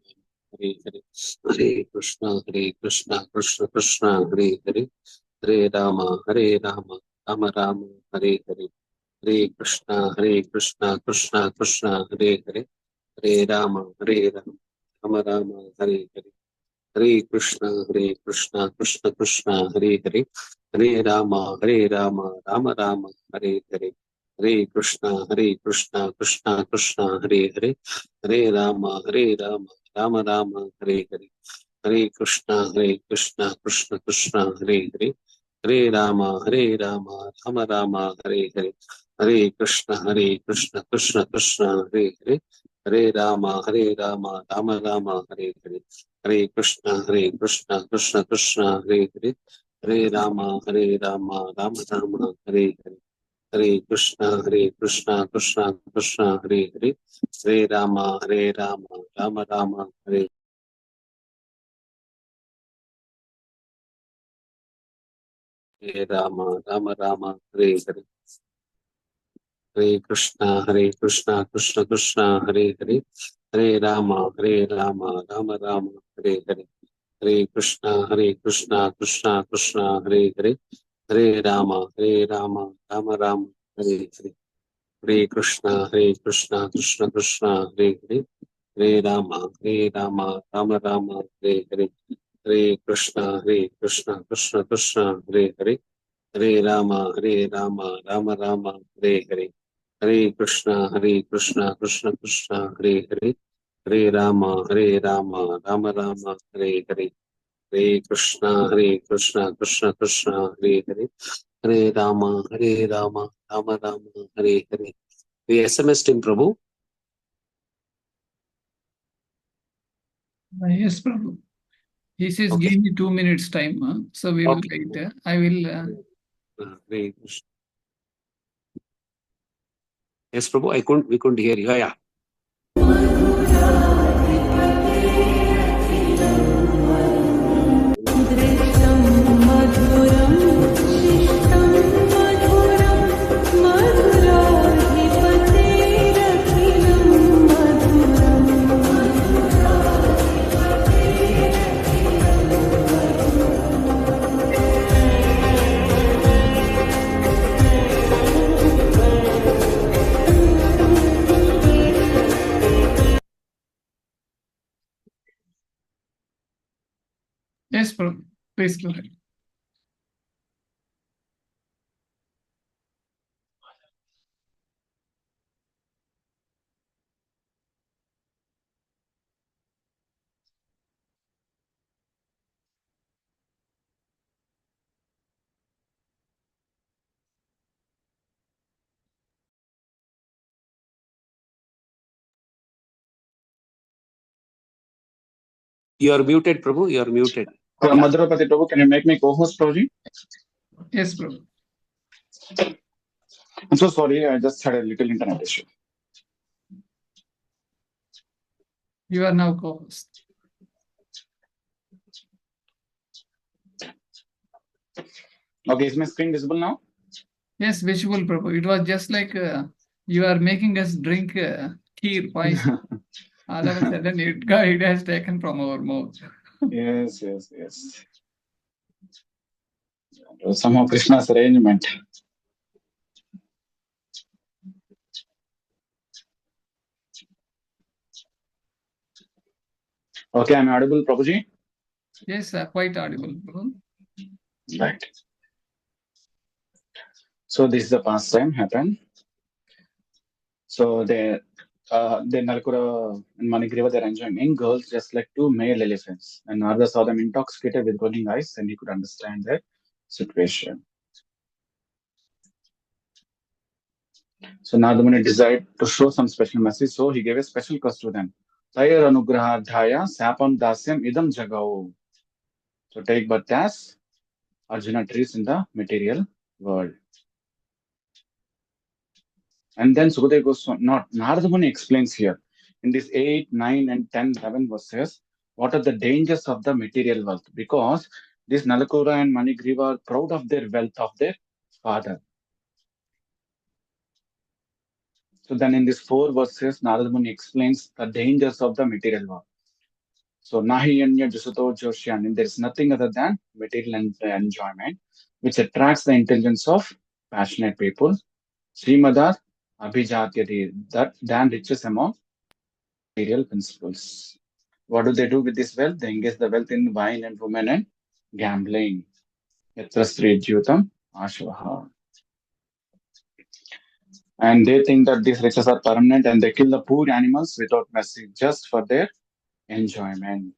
Hare Hare, Hare Krishna, Krishna Krishna, Hare Hare, Hare Rama, Rama Rama, Hare Hare, Hare Krishna, Krishna Krishna, Hare Hare, Hare Rama, Rama Rama, Hare Hare. Hare Krishna, Krishna Krishna, Hare Hare, Hare Rama, Rama Rama, Hare Hare. Hare Krishna, Krishna Krishna, Hare Hare, Hare Rama, Rama Rama, Hare Hare. Hare Krishna, Krishna Krishna, Hare Hare, Hare Rama, Rama Rama, Hare Hare, Hare Krishna, Krishna Krishna, Hare Hare, Hare Rama, Rama Rama, Hare Hare, Hare Krishna, Krishna Krishna, Hare Hare, Hare Rama, Rama Rama, Hare Hare, Hare Krishna, Krishna Krishna, Hare Hare, Hare Rama, Rama Rama, Hare Rama, Rama, Hare Hare. Hare Krishna, Krishna Krishna, Hare Hare, Hare Rama, Rama Rama, Hare Hare, Hare Krishna, Krishna Krishna, Hare Hare, Hare Rama, Rama Rama, Hare Hare, Hare Krishna, Krishna, Hare Hare, Hare Rama, Rama Rama, Hare Hare, Hare Krishna, Krishna, Hare Hare, Hare Rama, Rama Rama, Hare Hare, Hare Krishna, Krishna Krishna, Hare Hare, Hare Rama, Rama Rama, Hare Hare, Hare Krishna, Krishna, Hare Hare, Hare Rama, Rama Rama, Hare Hare. The SMS team, Prabhu. Yes, Prabhu. He says, Okay. give me 2 minutes time. So we will Okay. wait. I will. Hare Krishna. Yes, Prabhu. We couldn't hear you. Yeah. Yes, Prabhu. Please go ahead. You are muted, Prabhu. You are muted. Madhurapati Prabhu, can you make me co-host, Prabhuji? Yes, Prabhu. I'm so sorry, I just had a little internet issue. You are now co-host. Okay, is my screen visible now? Yes, visible, Prabhu. It was just like you are making us drink kheer, paisa. All of a sudden, it has taken from our mouth. Yes. Somehow Krishna's arrangement. Okay, I'm audible, Prabhuji? Yes, quite audible, Prabhu. Right. So this is the pastime happened. So the Nalkura and Manigriva, they're enjoying girls just like two male elephants. And Narada saw them intoxicated with rolling eyes and he could understand their situation. So Narada Muni desired to show some special mercy, so he gave a special curse to them. Tayar anugrahadhaya sapam dasyam idam jagao. So take birth as Arjuna trees in the material world. And then Sukadeva goes on, not Narada Muni explains here in this 8, 9, and 10, 11 verses, what are the dangers of the material wealth? Because this Nalakura and Manigriva are proud of their wealth of their father. So then in these 4 verses, Narada Muni explains the dangers of the material wealth. So Nahi Anya Jusato Joshian, and there is nothing other than material enjoyment, which attracts the intelligence of passionate people. Srimadar Abhijatyati, that Dan riches among material principles. What do they do with this wealth? They engage the wealth in wine and women and gambling. Yatra Sri Jyotam Ashvaha. And they think that these riches are permanent and they kill the poor animals without mercy just for their enjoyment.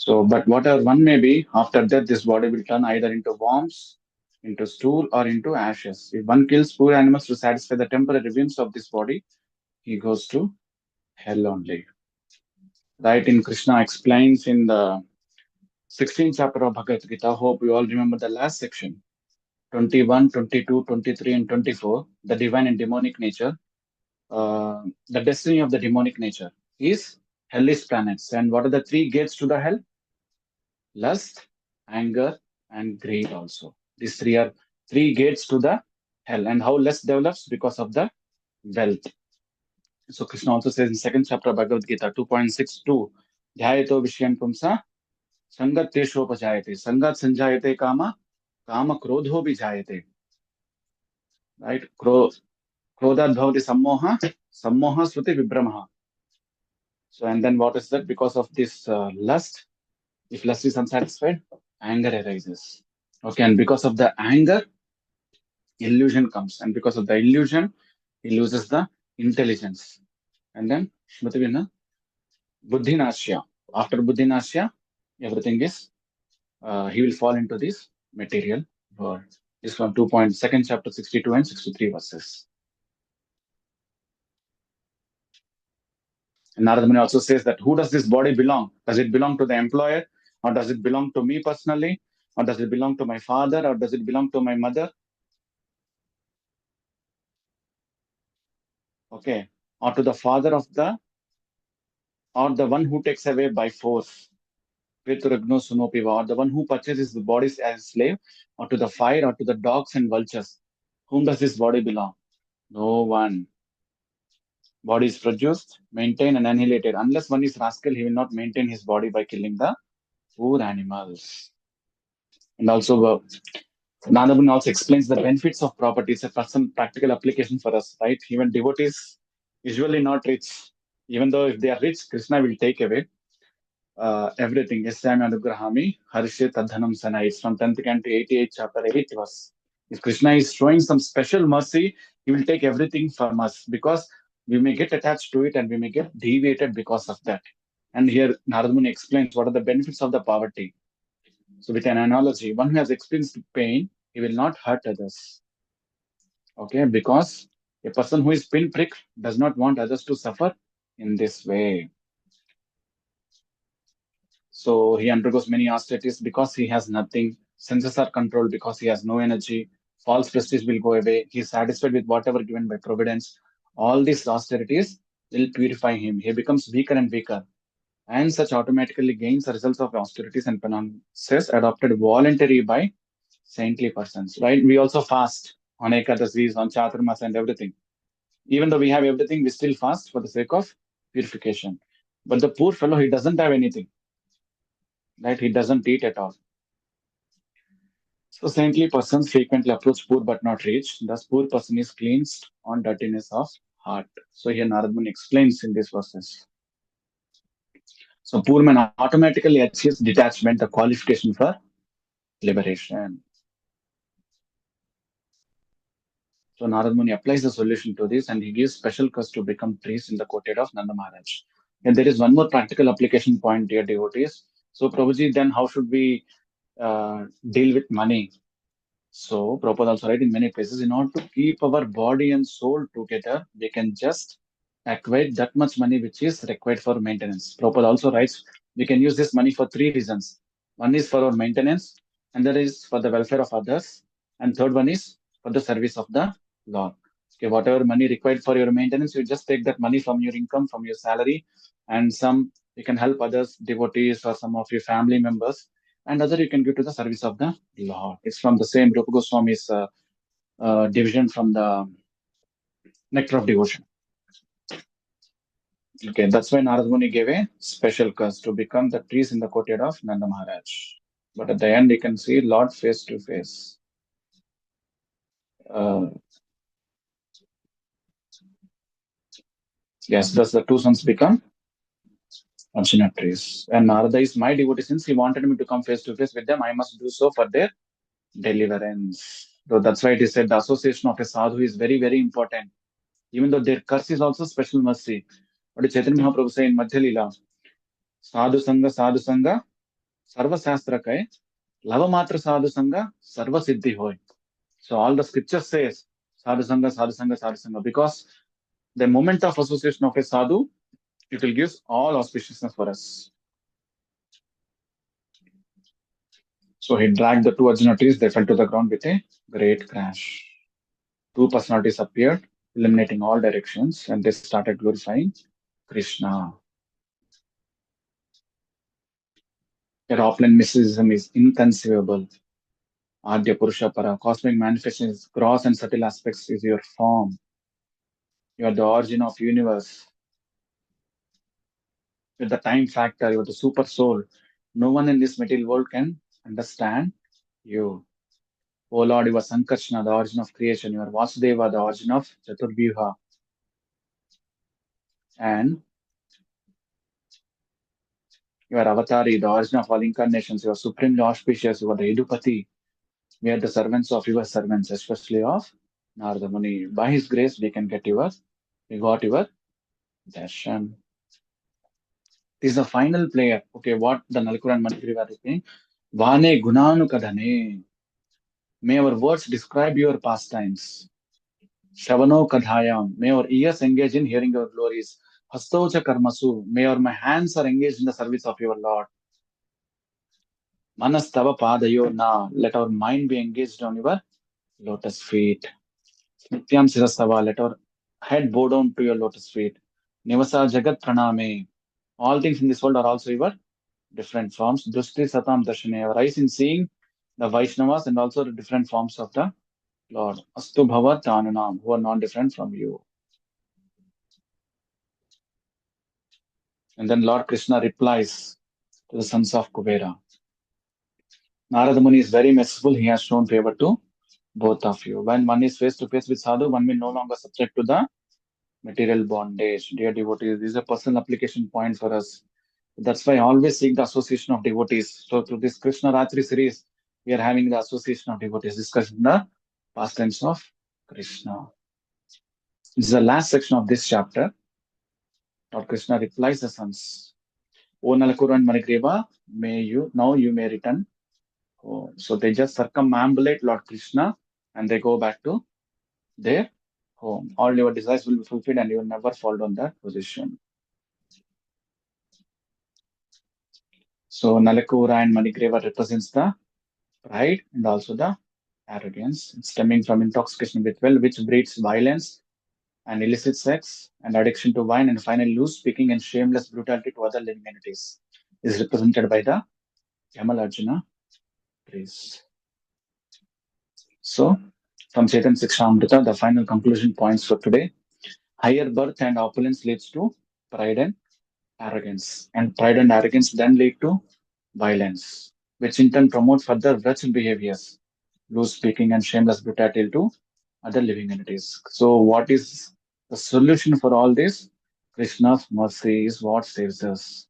So, but whatever one may be, after that, this body will turn either into worms, into stool, or into ashes. If one kills poor animals to satisfy the temporary whims of this body, he goes to hell only. Right? In Krishna explains in the 16th chapter of Bhagavad Gita, hope you all remember the last section, 21, 22, 23, and 24, the divine and demonic nature. The destiny of the demonic nature is hellish planets. And what are the three gates to the hell? Lust, anger, and greed also. These three are three gates to the hell. And how lust develops? Because of the wealth. So Krishna also says in second chapter of Bhagavad Gita 2.62, Dhyayato Vishyan Pumsa Sangat Teshopajayate. Sangat Sanjayate Kama, Kama Krodho Vijayate. Right? Krodhat Bhavati Sammoha, Sammoha Sruti Vibramaha. So, and then what is that? Because of this lust, if lust is unsatisfied, anger arises. Okay, and because of the anger, illusion comes. And because of the illusion, he loses the intelligence. And then, Shmati Buddhinasya. After Buddhinasya, everything is, he will fall into this material world. This from 2.2 chapter 62 and 63 verses. And Narada Muni also says that who does this body belong? Does it belong to the employer? Or does it belong to me personally? Or does it belong to my father? Or does it belong to my mother? Okay. Or to the father of the, or the one who takes away by force. Or the one who purchases the bodies as slave, or to the fire, or to the dogs and vultures. Whom does this body belong? No one. Body is produced, maintained, and annihilated. Unless one is rascal, he will not maintain his body by killing the poor animals. And also, Nandamun also explains the benefits of property. It's a some practical application for us, right? Even devotees usually not rich. Even though if they are rich, Krishna will take away everything. Yasyami anugrahami harishe tadhanam sana. It's from 10th canto 88 chapter 8 verse. If Krishna is showing some special mercy, he will take everything from us because we may get attached to it and we may get deviated because of that. And here Narada Muni explains what are the benefits of the poverty. So with an analogy, one who has experienced pain, he will not hurt others. Okay, because a person who is pinprick does not want others to suffer in this way. So he undergoes many austerities because he has nothing. Senses are controlled because he has no energy. False prestige will go away. He is satisfied with whatever given by providence. All these austerities will purify him. He becomes weaker and weaker. And such automatically gains the results of austerities and penances adopted voluntarily by saintly persons, right? We also fast on Ekadasis, on Chaturmas and everything. Even though we have everything, we still fast for the sake of purification. But the poor fellow, he doesn't have anything, right? He doesn't eat at all. So saintly persons frequently approach poor but not rich. Thus, poor person is cleansed on dirtiness of heart. So here Narada Muni explains in these verses. So poor man automatically achieves detachment, the qualification for liberation. So Narada Muni applies the solution to this and he gives special curse to become priest in the courtyard of Nanda Maharaj. And there is one more practical application point, dear devotees. So Prabhuji, then how should we deal with money? So Prabhupada also write in many places, in order to keep our body and soul together, we can just acquire that much money which is required for maintenance. Prabhupada also writes, we can use this money for three reasons. One is for our maintenance, and that is for the welfare of others, and third one is for the service of the Lord. Okay, whatever money required for your maintenance, you just take that money from your income, from your salary, and some you can help others, devotees, or some of your family members, and other you can give to the service of the Lord. It's from the same Rupa Goswami's division from the Nectar of Devotion. Okay, that's why Narada Muni gave a special curse to become the priest in the courtyard of Nanda Maharaj. But at the end, you can see Lord face to face. Yes, thus the two sons become Arjuna trees. And Narada is my devotee. Since he wanted me to come face to face with them, I must do so for their deliverance. So that's why it is said the association of a sadhu is very, very important. Even though their curse is also special mercy. What did Chaitanya Mahaprabhu say in Madhya Lila? Sadhu Sangha, Sadhu Sangha, Sarvasastra kai lava matra sadhu sangha sarva siddhi hoy. So all the scriptures says sadhu sangha, sadhu sangha, sadhu sangha, because the moment of association of a sadhu, it will give all auspiciousness for us. So he dragged the two Arjuna trees, they fell to the ground with a great crash. Two personalities appeared, illuminating all directions, and they started glorifying Krishna. Your offline mysticism is inconceivable. Adya Purusha Para, cosmic manifestations, gross and subtle aspects is your form. You are the origin of universe. You're the time factor, you're the super soul. No one in this material world can understand you. O Lord, you are Sankarshana, the origin of creation. You are Vasudeva, the origin of Chaturbhyuha. And you are Avatari, the origin of all incarnations. You are supremely auspicious. You are the Edupati. We are the servants of your servants, especially of Narada Muni. By his grace, we got your darshan. This is the final player. Okay, what the Nalakura and Manigriva are saying. Vane gunanu kadhane. May our words describe your pastimes. Shavano kadhayam. May our ears engage in hearing your glories. Hastocha karmasu. May my hands are engaged in the service of your Lord. Manastava padayo na. Let our mind be engaged on your lotus feet. Nityam sirastava. Let our head bow down to your lotus feet. Nivasa jagat praname. All things in this world are also your different forms. Dusti satam darshane. Our eyes in seeing the Vaishnavas and also the different forms of the Lord. Astu bhavat ananam, who are not different from you. And then Lord Krishna replies to the sons of Kubera. Narada Muni is very merciful. He has shown favor to both of you. When one is face to face with sadhu, one will no longer subject to the material bondage. Dear devotees, this is a personal application point for us. That's why I always seek the association of devotees. So through this Krishna Ratri series, we are having the association of devotees, discussing the pastimes of Krishna. This is the last section of this chapter. Lord Krishna replies the sons, O Nalakuru and Manigreva, you may return home. So they just circumambulate Lord Krishna and they go back to their home. All your desires will be fulfilled and you will never fall down that position. So Nalakura and Manigreva represents the pride and also the arrogance stemming from intoxication with wealth, which breeds violence and illicit sex and addiction to wine, and finally loose speaking and shameless brutality to other living entities is represented by the Yamal-Arjuna trees. So, from Chaitanya Sikshamrita, the final conclusion points for today. Higher birth and opulence leads to pride and arrogance. And pride and arrogance then lead to violence, which in turn promotes further wretched behaviors, loose speaking and shameless brutality to other living entities. So, what is the solution for all this? Krishna's mercy is what saves us.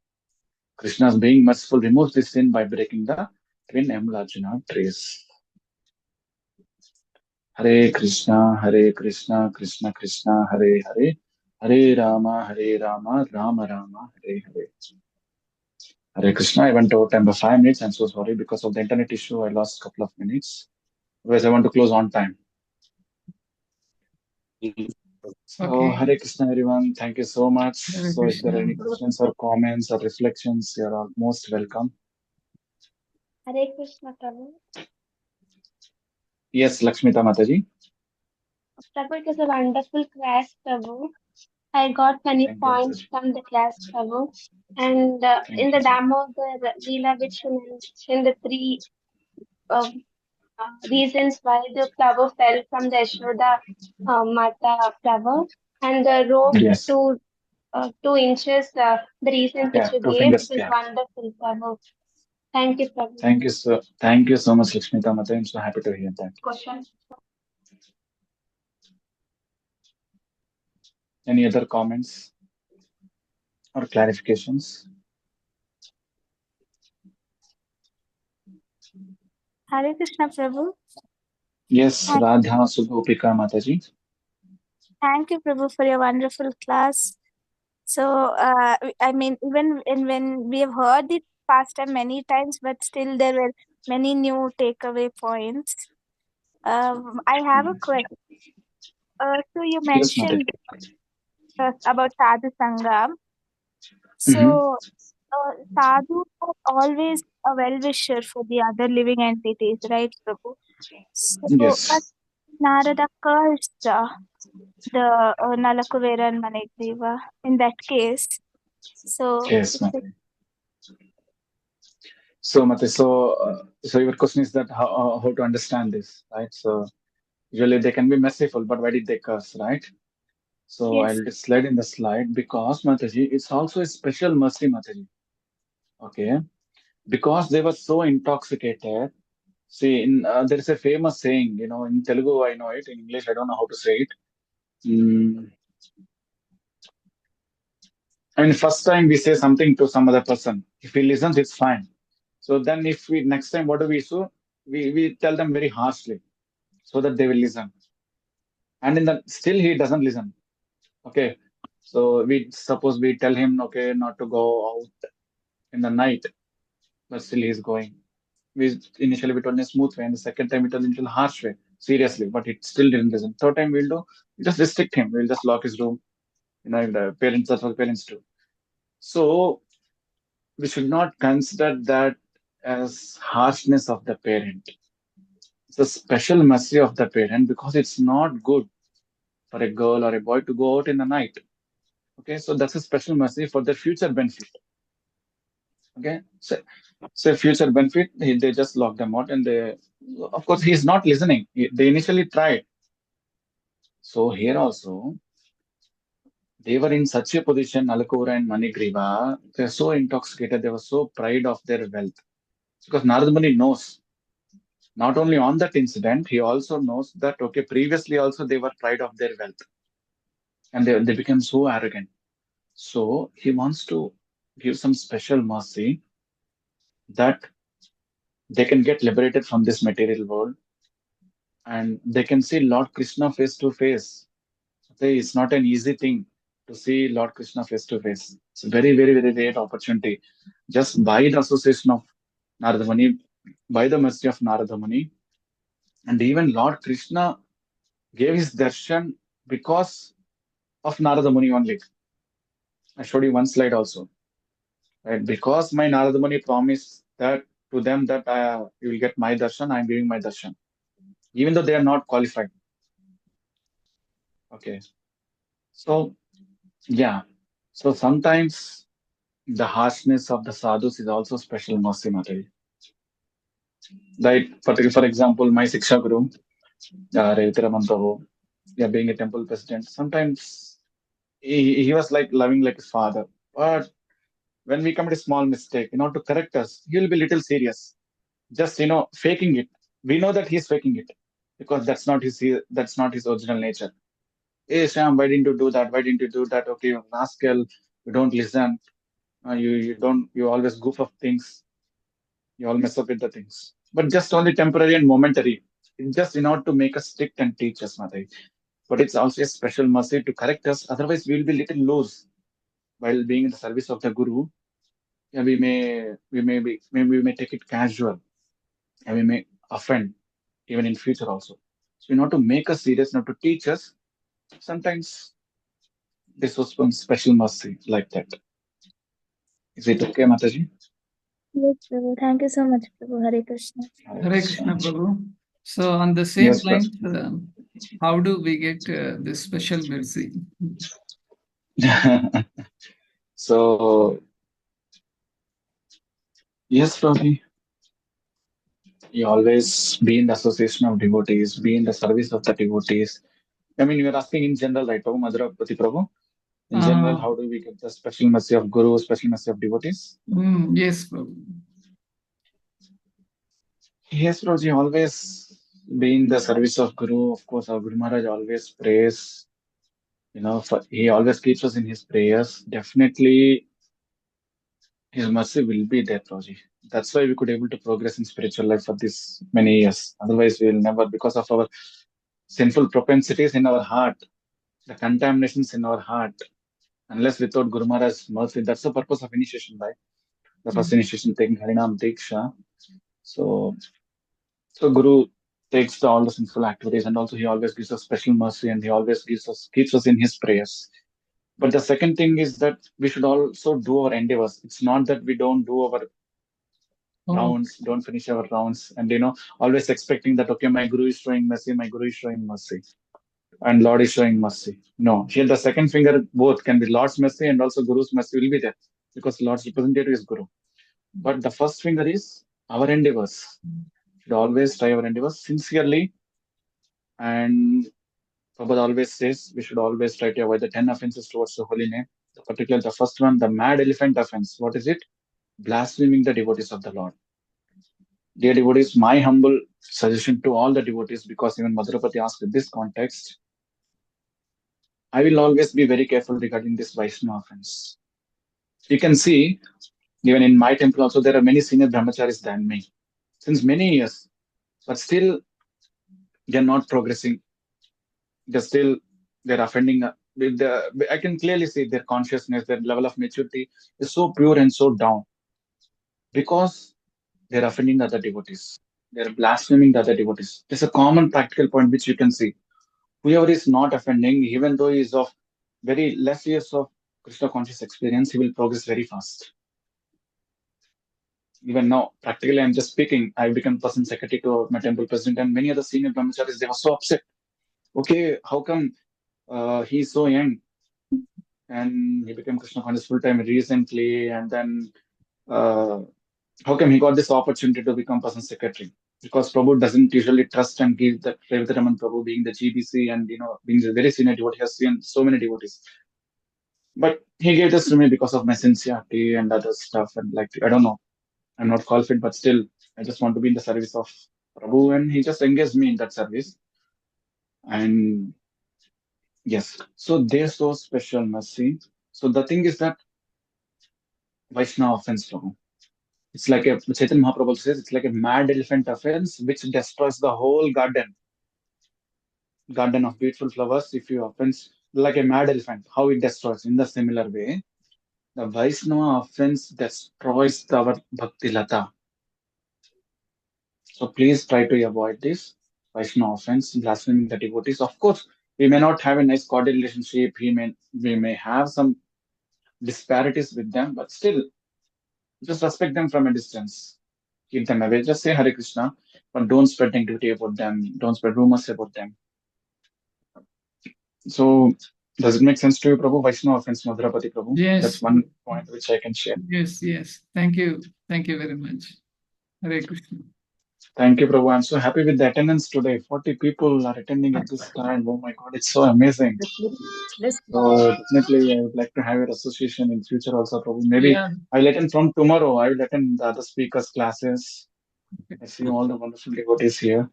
Krishna's being merciful removes this sin by breaking the twin Yamal-Arjuna trees. Hare Krishna, Krishna Krishna, Hare Hare, Hare Rama, Rama Rama, Hare Hare. Hare Krishna, I went over time by 5 minutes. I'm so sorry because of the internet issue. I lost a couple of minutes. Otherwise, I want to close on time. So, Okay. Hare Krishna, everyone. Thank you so much. Hare So, if there are any Krishna. questions or comments or reflections, you're all most welcome. Hare Krishna, Prabhu. Yes, Lakshmita Mataji. Prabhu, it was a wonderful class, Prabhu. I got many Thank you, points Mataji. from the class, Prabhu. And Thank in the you. Damodar Leela, which you mentioned, the three reasons why the flower fell from the Yashoda Mata flower, and the rope Yes. 2 inches, the reasons which Yeah, you 2 gave, fingers it was gap. wonderful, Prabhu. Thank you, Prabhu. Thank you so much, Lakshmita Mataji. I'm so happy to hear that. Question. Any other comments or clarifications? Hare Krishna, Prabhu. Yes, Radha Subhopika Mataji. Thank you, Prabhu, for your wonderful class. So, I mean, even when we have heard the pastime many times, but still there were many new takeaway points. I have a question. So you Yes, Mataji. mentioned about Sadhu Sangha. Mm-hmm. So Sadhu are always a well-wisher for the other living entities, right, Prabhu? So, but Yes. Narada cursed the Nalakuvera and Manigriva in that case. So, Yes, Mataji. So, Mataji, so your question is that how to understand this, right? So usually they can be merciful, but why did they curse, right? So yes, I'll just slide in the slide because Mataji, it's also a special mercy, Mataji. Okay, because they were so intoxicated. See, there is a famous saying, in Telugu I know it, in English I don't know how to say it. Mm, I mean, first time we say something to some other person, if he listens, it's fine. So then, if we next time what do we do? We tell them very harshly so that they will listen. And in the still he doesn't listen. Okay, so we suppose we tell him okay not to go out in the night, but still he's going. We told in a smooth way, and the second time we told in a harsh way, seriously, but it still didn't listen. Third time we just restrict him. We'll just lock his room. And the parents, that's what parents do. So we should not consider that as harshness of the parent. It's a special mercy of the parent because it's not good for a girl or a boy to go out in the night. Okay, so that's a special mercy for their future benefit. Okay, so future benefit, they just lock them out, and of course, he's not listening. They initially tried. So here also, they were in such a position, Alakura and Manigriva, they're so intoxicated, they were so proud of their wealth. Because Narada Muni knows, not only on that incident, he also knows that, okay, previously also they were proud of their wealth and they became so arrogant. So he wants to give some special mercy that they can get liberated from this material world and they can see Lord Krishna face to face. Okay, it's not an easy thing to see Lord Krishna face to face. It's a very, very, very rare opportunity. Just by the association of Narada Muni, by the mercy of Narada Muni, and even Lord Krishna gave his darshan because of Narada Muni only. I showed you one slide also. Right? Because my Narada Muni promised that to them that you will get my darshan, I am giving my darshan. Even though they are not qualified. Okay. So yeah. So sometimes the harshness of the sadhus is also special mercy material. Like for example, my Siksha Guru, Revitaraman Prabhu, yeah, being a temple president, sometimes he was like loving like his father. But when we commit a small mistake, to correct us, he'll be little serious. Just faking it. We know that he's faking it because that's not his original nature. Hey Sham, why didn't you do that? Why didn't you do that? Okay, you rascal, you don't listen. You always goof up things. You all mess up with the things. But just only temporary and momentary. It's just in order to make us strict and teach us, Mother. But it's also a special mercy to correct us. Otherwise, we will be little loose while being in the service of the Guru. Yeah, we may take it casual, and we may offend even in future also. So, not to make us serious, not to teach us. Sometimes this was one special mercy like that. Is it okay, Mataji? yes, Prabhu. Thank you so much, Prabhu. Hare Krishna. Hare Hare Krishna. Krishna, Prabhu. So, on the same Yes, lines, how do we get this special mercy? So, yes, Prabhu. You always be in the association of devotees, be in the service of the devotees. I mean, you're asking in general, right, Prabhu, Madhurapati Prabhu? In general, Uh, how do we get the special mercy of Guru, special mercy of devotees? yes, Prabhu. Yes, Prabhuji, always be in the service of Guru. Of course, our Guru Maharaj always prays. He always keeps us in his prayers. Definitely, his mercy will be there, Prabhuji. That's why we could able to progress in spiritual life for this many years. Otherwise, we will never, because of our sinful propensities in our heart, the contaminations in our heart, unless without Guru Maharaj's mercy. That's the purpose of initiation, right? the first initiation taking Harinam Diksha. So Guru takes all the sinful activities, and also he always gives us special mercy, and he always keeps us in his prayers. But the second thing is that we should also do our endeavors. It's not that we don't do our rounds, don't finish our rounds, and always expecting that okay, my Guru is showing mercy, my Guru is showing mercy, and Lord is showing mercy. No, here the second finger both can be Lord's mercy and also Guru's mercy will be there because Lord's representative is Guru. But the first finger is our endeavors. Should always try our endeavors sincerely, and Prabhupada always says we should always try to avoid the 10 offenses towards the holy name. Particularly the first one, the mad elephant offense. What is it? Blaspheming the devotees of the Lord. Dear devotees, my humble suggestion to all the devotees, because even Madhurapati asked in this context, I will always be very careful regarding this Vaishnava offense. You can see, even in my temple also, there are many senior brahmacharis than me, since many years, but still they're not progressing. They're offending. I can clearly see their consciousness, their level of maturity is so pure and so down because they're offending the other devotees. They're blaspheming the other devotees. There's a common practical point which you can see. Whoever is not offending, even though he is of very less years of Krishna conscious experience, he will progress very fast. Even now, practically, I'm just speaking. I become person secretary to my temple president, and many other senior brahmacharis, they were so upset. Okay, how come he's so young and he became Krishna conscious full time recently, and then how come he got this opportunity to become person secretary? Because Prabhu doesn't usually trust and give that Revitaraman Prabhu being the GBC and being a very senior devotee, has seen so many devotees. But he gave this to me because of my sincerity and other stuff, and I don't know, I'm not qualified, but still I just want to be in the service of Prabhu, and he just engaged me in that service. And yes, so there's so special mercy. So the thing is that Vaishnava offense, Prabhu. It's like Chaitanya Mahaprabhu says, it's like a mad elephant offense which destroys the whole garden of beautiful flowers. If you offense like a mad elephant, how it destroys. In the similar way, the Vaishnava offense destroys our Bhakti Lata. So please try to avoid this Vaishnava offense, blaspheming the devotees. Of course, we may not have a nice cordial relationship. We may have some disparities with them, but still, just respect them from a distance. Keep them away. Just say Hare Krishna, but don't spread negativity about them. Don't spread rumors about them. So, does it make sense to you, Prabhu? Vaishnava offense, Madhurapati Prabhu? Yes. That's one point which I can share. Yes. Thank you. Thank you very much. Hare Krishna. Thank you, Prabhu. I'm so happy with the attendance today. 40 people are attending at this time. Oh my God, it's so amazing. So definitely, I would like to have your association in future also, Prabhu. Maybe I'll attend from tomorrow. I will attend the other speakers' classes. I see all the wonderful devotees here.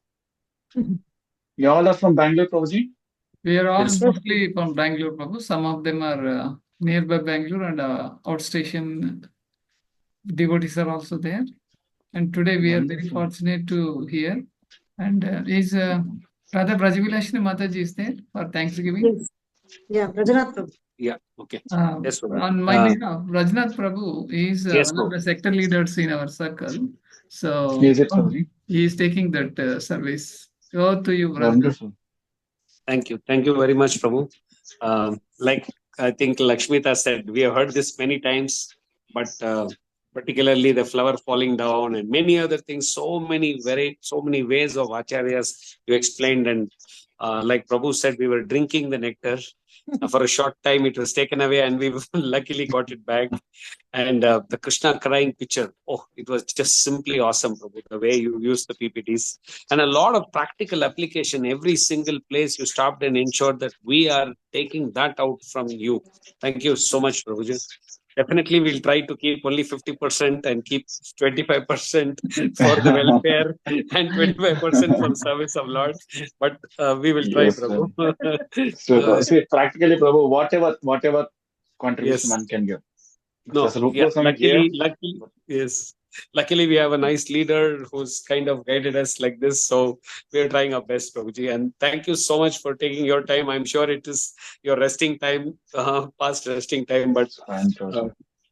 You all are from Bangalore, Prabhuji? We are all mostly from Bangalore, Prabhu. Some of them are nearby Bangalore, and outstation devotees are also there. And today we are very fortunate to hear. And is Radha Brajavilashini Mataji is there for Thanksgiving? Yes. Yeah, Rajanath Prabhu. Yeah, okay. Yes, Prabhu. On my behalf, Rajnath Prabhu is Yes, one of the sector leaders in our circle. So Is it, Prabhuji? he is taking that service. Go to you, Rajnath. Wonderful. Thank you. Thank you very much, Prabhu. Like I think Lakshmita said, we have heard this many times, but particularly the flower falling down and many other things, so many ways of acharyas you explained. And like Prabhu said, we were drinking the nectar. For a short time, it was taken away, and we luckily got it back. And the Krishna crying picture, it was just simply awesome, Prabhu, the way you used the PPTs. And a lot of practical application, every single place you stopped and ensured that we are taking that out from you. Thank you so much, Prabhuji. Definitely, we'll try to keep only 50% and keep 25% for the welfare and 25% for service of Lord. But we will try, Yes, Prabhu. So, see, practically, Prabhu, whatever contribution one can give. Luckily, we have a nice leader who's kind of guided us like this. So we are trying our best, Prabhuji. And thank you so much for taking your time. I'm sure it is your resting time, past resting time. But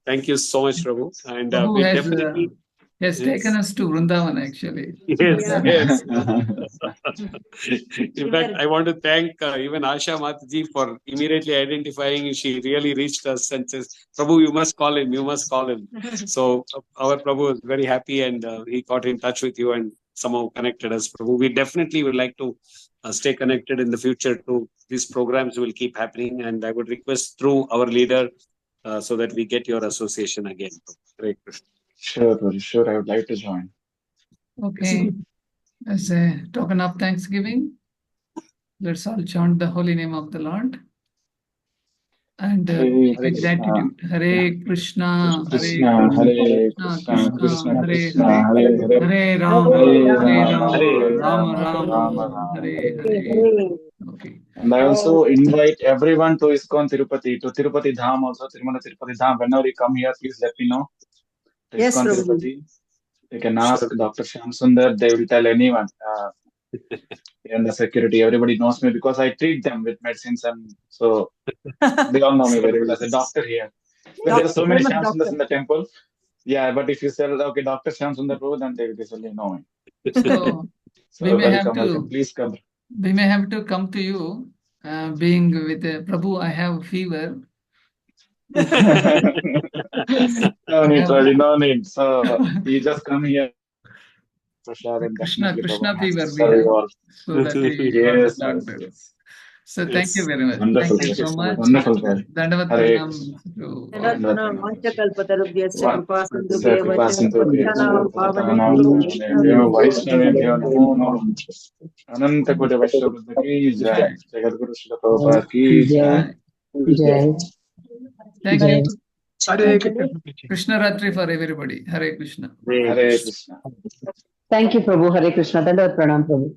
Thank you so much, Prabhu. And Prabhu we has, definitely has taken us to Vrindavan, actually. yes, Yeah. yes. In fact, I want to thank even Asha Mataji for immediately identifying. She really reached us and says, Prabhu, you must call him, you must call him. So our Prabhu is very happy and he got in touch with you and somehow connected us. Prabhu, we definitely would like to stay connected in the future too. These programs will keep happening, and I would request through our leader so that we get your association again. Great. Sure, Prabhu, sure. I would like to join. Okay. As a token of thanksgiving, let's all chant the holy name of the Lord. And Hare with Krishna, gratitude. Hare Krishna, Krishna, Hare Krishna, Krishna Krishna, Hare Hare, Hare Rama, Hare Hare Rama, Hare Rama, Rama Rama, Rama Rama, Hare Rama, Hare. Hare Hare. Okay. And I also invite everyone to ISKCON Tirupati, to Tirupati Dham also, Tirumala Tirupati Dham. Whenever you come here, please let me know. To Yes, ISKCON Prabhu. Tirupati. You can ask Sure. Dr. Syamasundar, they will tell anyone. And the security, everybody knows me because I treat them with medicines, and so they all know me very well as a doctor here. But there are so many Very much Syamasundars doctor. in the temple. Yeah, but if you say, okay, Dr. Syamasundar Prabhu, then they will definitely know me. So we So may have welcome. to Please come. we may have to come to you, being with Prabhu. I have fever. No need, Ravi, no need. So you just come here, Prashad, and definitely Krishna Prabhu has to fever we serve have. you all. So that we got the Yes, yes, doctor. yes. So thank you Yes. very much. Wonderful. Thank you so much. Wonderful, guys. Dandavat Hare pranam Krishna. to all. Dandavat Vanchakalpatarubhyascha स्य कृपासिन्धुभ्यः कृपासिन्धुभ्यश्च पावनेभ्यो पतितानां वैष्णवेभ्यो वैष्णवेभ्यो नमो नमः। अनंत कोटि वैष्णव की जय। जगद्गुरु श्रील प्रभुपाद की जय। Jai. Thank Jai. you. Hare Krishna. Krishna Ratri for everybody. Hare Krishna. Hare Krishna. Thank you, Prabhu. Hare Krishna. Dandavat pranam, Prabhu.